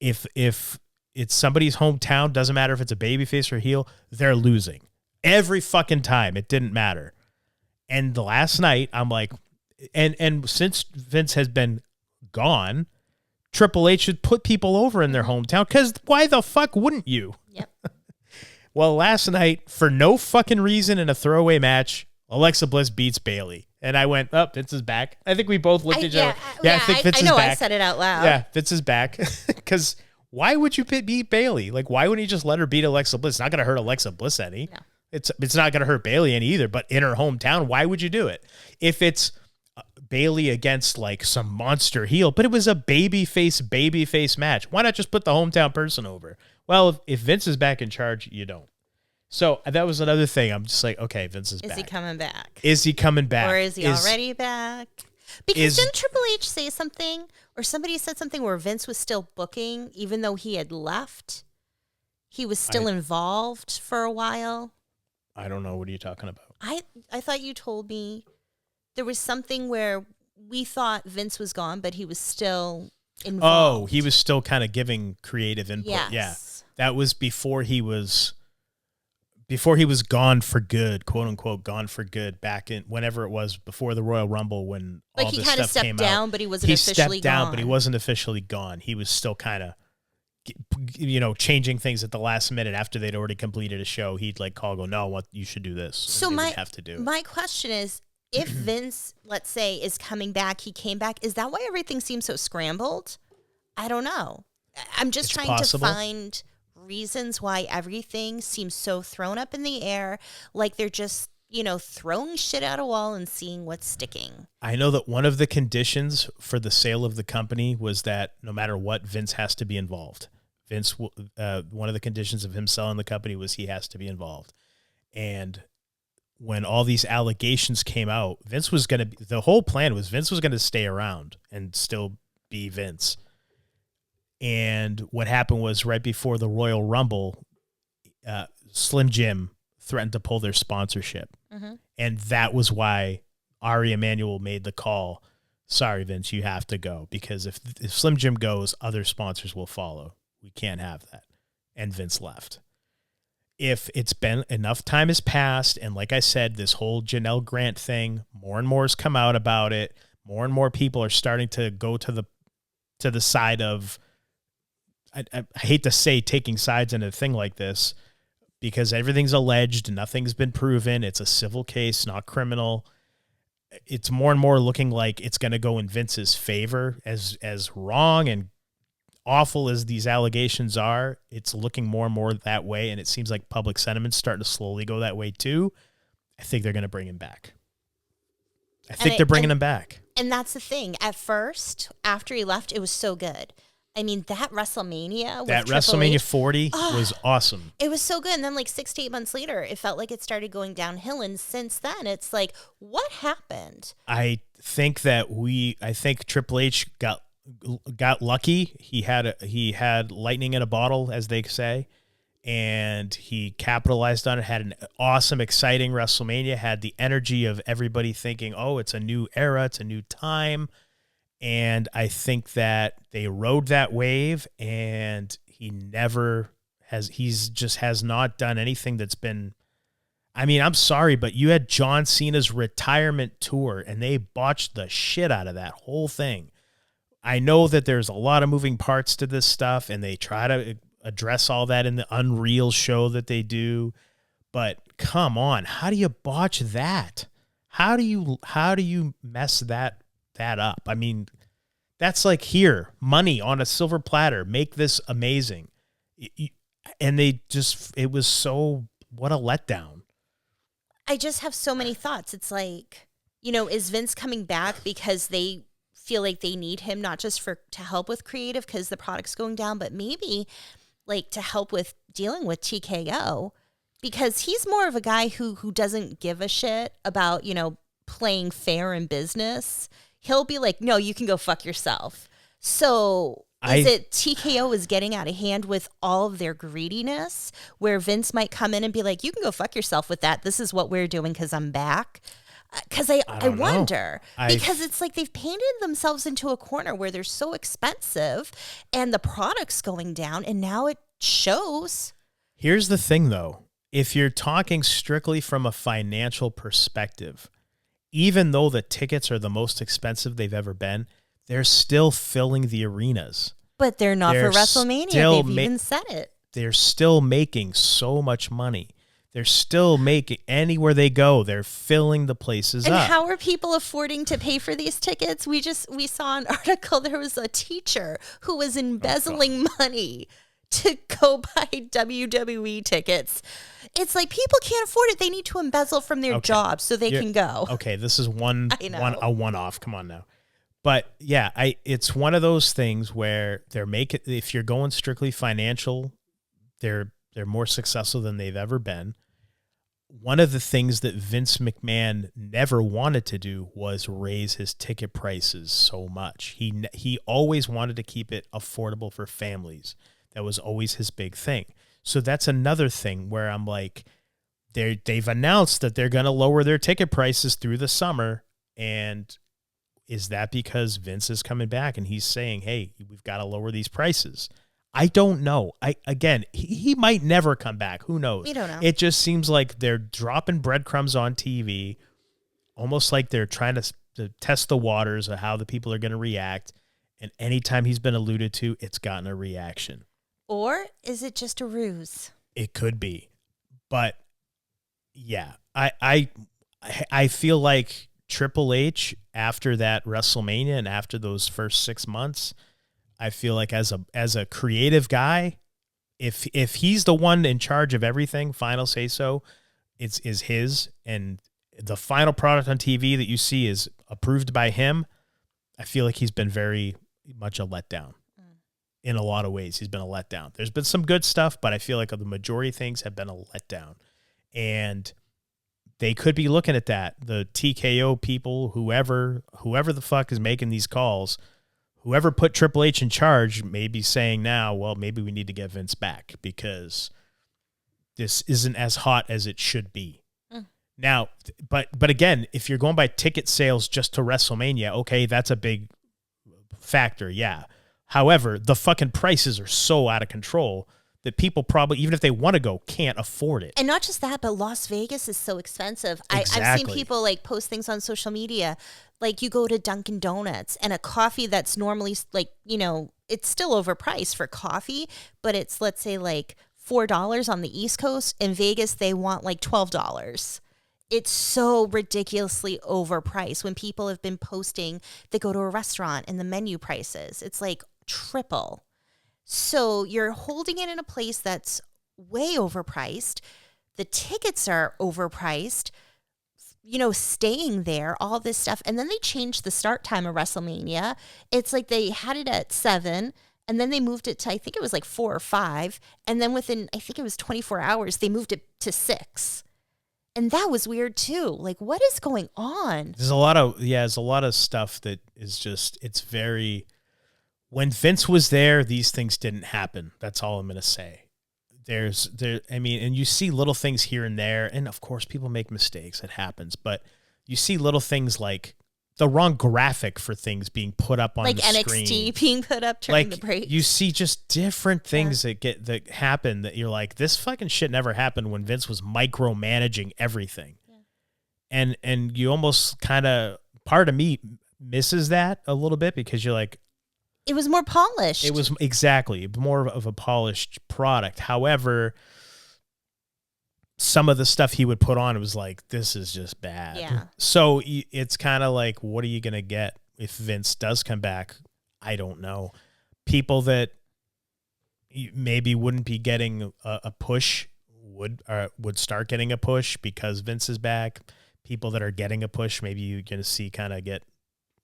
if it's somebody's hometown, doesn't matter if it's a babyface or heel, they're losing. Every fucking time. It didn't matter. And the last night, I'm like, and since Vince has been gone, Triple H should put people over in their hometown, because why the fuck wouldn't you? Yep. Well, last night, for no fucking reason in a throwaway match, Alexa Bliss beats Bayley. And I went, oh, Vince is back. I think we both looked at each other. Yeah, I think Vince is back. I know, I said it out loud. Yeah, Vince is back. Because why would you beat Bayley? Like, why wouldn't you just let her beat Alexa Bliss? It's not going to hurt Alexa Bliss any. No. It's not going to hurt Bayley any either. But in her hometown, why would you do it? If it's Bayley against like some monster heel, but it was a babyface match, why not just put the hometown person over? Well, if Vince is back in charge, you don't. So that was another thing. I'm just like, okay, Vince is back. Is he coming back? Is he coming back? Or is he already back? Because didn't Triple H say something? Or somebody said something where Vince was still booking, even though he had left. He was still involved for a while. I don't know. What are you talking about? I thought you told me there was something where we thought Vince was gone, but he was still involved. Oh, he was still kind of giving creative input. Yes. Yeah. That was before he was gone for good, quote unquote, gone for good back in whenever it was before the Royal Rumble when like all he this kind of stuff came stepped down, out. but he wasn't officially stepped down, gone. but he wasn't officially gone. He was still kind of, changing things at the last minute after they'd already completed a show. He'd like call, go, no, what you should do this. So have to do. My question is, if Vince, let's say, is coming back, he came back, is that why everything seems so scrambled? I don't know. I'm just trying to find reasons why everything seems so thrown up in the air, like they're just, throwing shit at a wall and seeing what's sticking. I know that one of the conditions for the sale of the company was that no matter what, Vince has to be involved. One of the conditions of him selling the company was he has to be involved. And when all these allegations came out, the whole plan was Vince was going to stay around and still be Vince. And what happened was right before the Royal Rumble, Slim Jim threatened to pull their sponsorship. Mm-hmm. And that was why Ari Emanuel made the call. Sorry, Vince, you have to go. Because if Slim Jim goes, other sponsors will follow. We can't have that. And Vince left. If it's been enough time has passed, and like I said, this whole Janelle Grant thing, more and more has come out about it. More and more people are starting to go to the side of, I hate to say taking sides in a thing like this, because everything's alleged, nothing's been proven. It's a civil case, not criminal. It's more and more looking like it's going to go in Vince's favor. As wrong and awful as these allegations are, it's looking more and more that way, and it seems like public sentiment's starting to slowly go that way too. I think they're going to bring him back. I think they're bringing him back. And that's the thing. At first, after he left, it was so good. I mean, that WrestleMania with WrestleMania H, 40 was awesome. It was so good. And then like 6 to 8 months later, it felt like it started going downhill. And since then, it's like, what happened? I think Triple H got lucky. He had lightning in a bottle, as they say, and he capitalized on it. Had an awesome, exciting WrestleMania. Had the energy of everybody thinking, "Oh, it's a new era, it's a new time." And I think that they rode that wave, and he just has not done anything that's been. I mean, I'm sorry, but you had John Cena's retirement tour, and they botched the shit out of that whole thing. I know that there's a lot of moving parts to this stuff, and they try to address all that in the Unreal show that they do. But come on, how do you botch that? How do you mess that up? I mean, that's like, here, money on a silver platter, make this amazing. And it was so, what a letdown. I just have so many thoughts. It's like, is Vince coming back because they feel like they need him, not just to help with creative because the product's going down, but maybe like to help with dealing with TKO, because he's more of a guy who doesn't give a shit about, playing fair in business. He'll be like, no, you can go fuck yourself. So is it TKO is getting out of hand with all of their greediness, where Vince might come in and be like, you can go fuck yourself with that. This is what we're doing because I'm back. Because I wonder, because it's like they've painted themselves into a corner where they're so expensive and the product's going down, and now it shows. Here's the thing, though. If you're talking strictly from a financial perspective, even though the tickets are the most expensive they've ever been, they're still filling the arenas. But they're not for WrestleMania. They've even said it. They're still making so much money. They're still making, anywhere they go, they're filling the places up. And how are people affording to pay for these tickets? We saw an article, there was a teacher who was embezzling money to go buy WWE tickets. It's like, people can't afford it. They need to embezzle from their jobs so they can go. Okay, this is a one-off. Come on now. But yeah, it's one of those things where if you're going strictly financial, they're more successful than they've ever been. one of the things that Vince McMahon never wanted to do was raise his ticket prices so much. He always wanted to keep it affordable for families. That was always his big thing. So that's another thing where I'm like, they've announced that they're going to lower their ticket prices through the summer. And is that because Vince is coming back and he's saying, hey, we've got to lower these prices? I don't know. He might never come back. Who knows? We don't know. It just seems like they're dropping breadcrumbs on TV, almost like they're trying to test the waters of how the people are going to react. And anytime he's been alluded to, it's gotten a reaction. Or is it just a ruse? It could be. But yeah, I feel like Triple H, after that WrestleMania and after those first 6 months, I feel like as a creative guy, if he's the one in charge of everything, final say so, is his, and the final product on TV that you see is approved by him, I feel like he's been very much a letdown. In a lot of ways, he's been a letdown. There's been some good stuff, but I feel like the majority of things have been a letdown. And they could be looking at that. The TKO people, whoever the fuck is making these calls, whoever put Triple H in charge may be saying now, well, maybe we need to get Vince back because this isn't as hot as it should be. Now, but again, if you're going by ticket sales just to WrestleMania, okay, that's a big factor, yeah. However, the fucking prices are so out of control that people probably, even if they want to go, can't afford it. And not just that, but Las Vegas is so expensive. Exactly. I've seen people like post things on social media. Like you go to Dunkin' Donuts and a coffee that's normally like, it's still overpriced for coffee, but it's, let's say, like $4 on the East Coast. In Vegas, they want like $12. It's so ridiculously overpriced when people have been posting, they go to a restaurant and the menu prices, it's like triple. So you're holding it in a place that's way overpriced. The tickets are overpriced, staying there, all this stuff. And then they changed the start time of WrestleMania. It's like they had it at 7 and then they moved it to, I think it was like 4 or 5. And then within, I think it was 24 hours, they moved it to 6. And that was weird too. Like, what is going on? There's a lot of stuff that is just, it's very, when Vince was there, these things didn't happen. That's all I'm going to say. And you see little things here and there. And of course, people make mistakes. It happens. But you see little things like the wrong graphic for things being put up on the screen. Like NXT being put up during the break. You see just different things that happen that you're like, this fucking shit never happened when Vince was micromanaging everything. Yeah. And you almost kind of, part of me misses that a little bit because you're like, it was more polished. It was exactly more of a polished product. However, some of the stuff he would put on, it was like, this is just bad. Yeah. So it's kind of like, what are you going to get if Vince does come back? I don't know. People that maybe wouldn't be getting a push would start getting a push because Vince is back. People that are getting a push, maybe you're going to see kind of get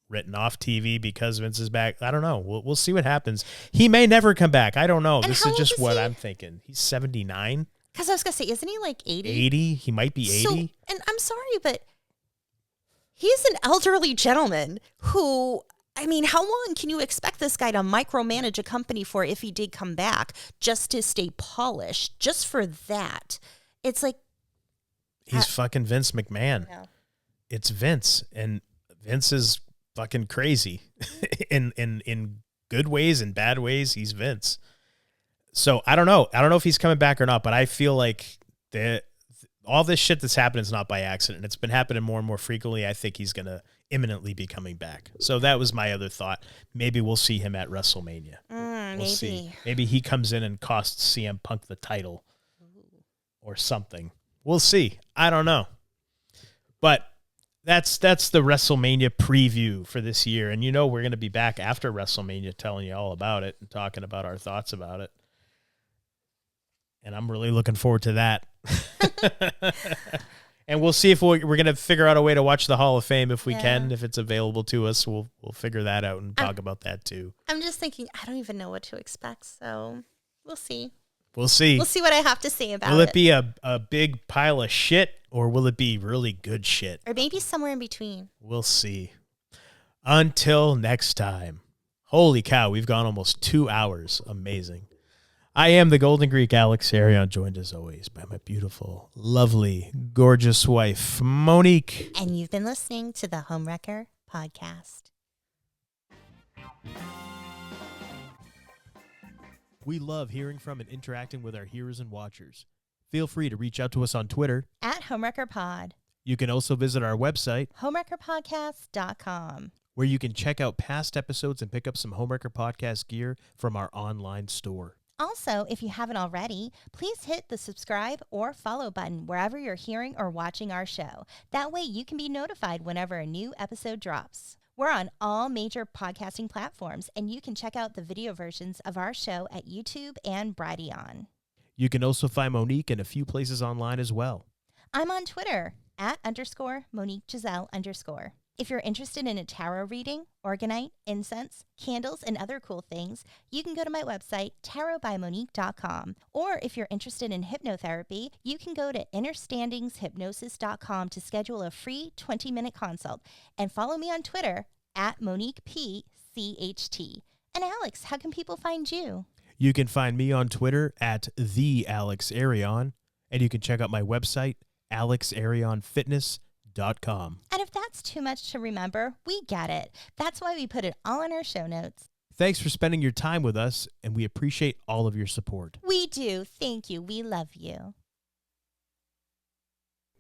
written off TV because Vince is back. I don't know. We'll see what happens. He may never come back. I don't know. And this is just what I'm thinking. He's 79. Because I was going to say, isn't he like 80? 80? He might be 80. So, and I'm sorry, but he's an elderly gentleman who, I mean, how long can you expect this guy to micromanage a company for if he did come back just to stay polished? Just for that. It's like. He's fucking Vince McMahon. It's Vince. And Vince is fucking crazy in good ways and bad ways. He's Vince. So I don't know if he's coming back or not, but I feel like all this shit that's happening is not by accident. It's been happening more and more frequently. I think he's going to imminently be coming back. So that was my other thought. Maybe we'll see him at WrestleMania. We'll see. Maybe he comes in and costs CM Punk the title or something. We'll see. I don't know. But that's the WrestleMania preview for this year. And we're going to be back after WrestleMania telling you all about it and talking about our thoughts about it. And I'm really looking forward to that. And we'll see if we're going to figure out a way to watch the Hall of Fame if we can. If it's available to us, we'll figure that out and talk about that too. I'm just thinking, I don't even know what to expect. So we'll see. We'll see. We'll see what I have to say about it. Will it be a big pile of shit, or will it be really good shit? Or maybe somewhere in between. We'll see. Until next time. Holy cow, we've gone almost 2 hours. Amazing. I am the Golden Greek Alex Arion, joined as always by my beautiful, lovely, gorgeous wife, Monique. And you've been listening to the Homewrecker podcast. We love hearing from and interacting with our hearers and watchers. Feel free to reach out to us on Twitter At Homewrecker Pod. You can also visit our website, homewreckerpodcast.com, where you can check out past episodes and pick up some Homewrecker Podcast gear from our online store. Also, if you haven't already, please hit the subscribe or follow button wherever you're hearing or watching our show. That way you can be notified whenever a new episode drops. We're on all major podcasting platforms, and you can check out the video versions of our show at YouTube and Brighteon. You can also find Monique in a few places online as well. I'm on Twitter @_Monique Giselle_. If you're interested in a tarot reading, organite, incense, candles, and other cool things, you can go to my website, tarotbymonique.com. Or if you're interested in hypnotherapy, you can go to innerstandingshypnosis.com to schedule a free 20-minute consult. And follow me on Twitter @MoniquePCHT. And Alex, how can people find you? You can find me on Twitter @TheAlexArion, and you can check out my website, AlexArionFitness.com. And if that's too much to remember, we get it. That's why we put it all in our show notes. Thanks for spending your time with us, and we appreciate all of your support. We do. Thank you. We love you.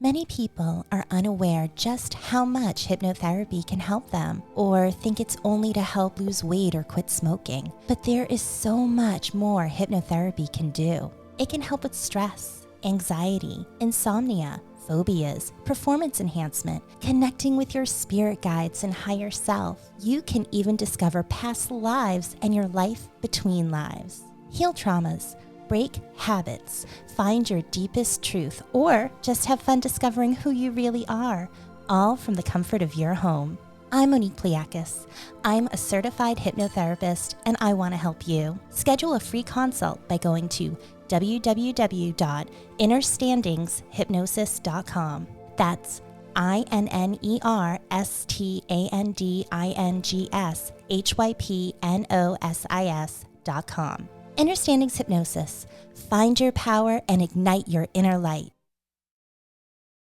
Many people are unaware just how much hypnotherapy can help them, or think it's only to help lose weight or quit smoking. But there is so much more hypnotherapy can do. It can help with stress, anxiety, insomnia, phobias, performance enhancement, connecting with your spirit guides and higher self. You can even discover past lives and your life between lives. Heal traumas, break habits, find your deepest truth, or just have fun discovering who you really are, all from the comfort of your home. I'm Monique Pliakis. I'm a certified hypnotherapist, and I want to help you. Schedule a free consult by going to www.innerstandingshypnosis.com. That's INNERSTANDINGSHYPNOSIS.com. Inner Standings Hypnosis. Find your power and ignite your inner light.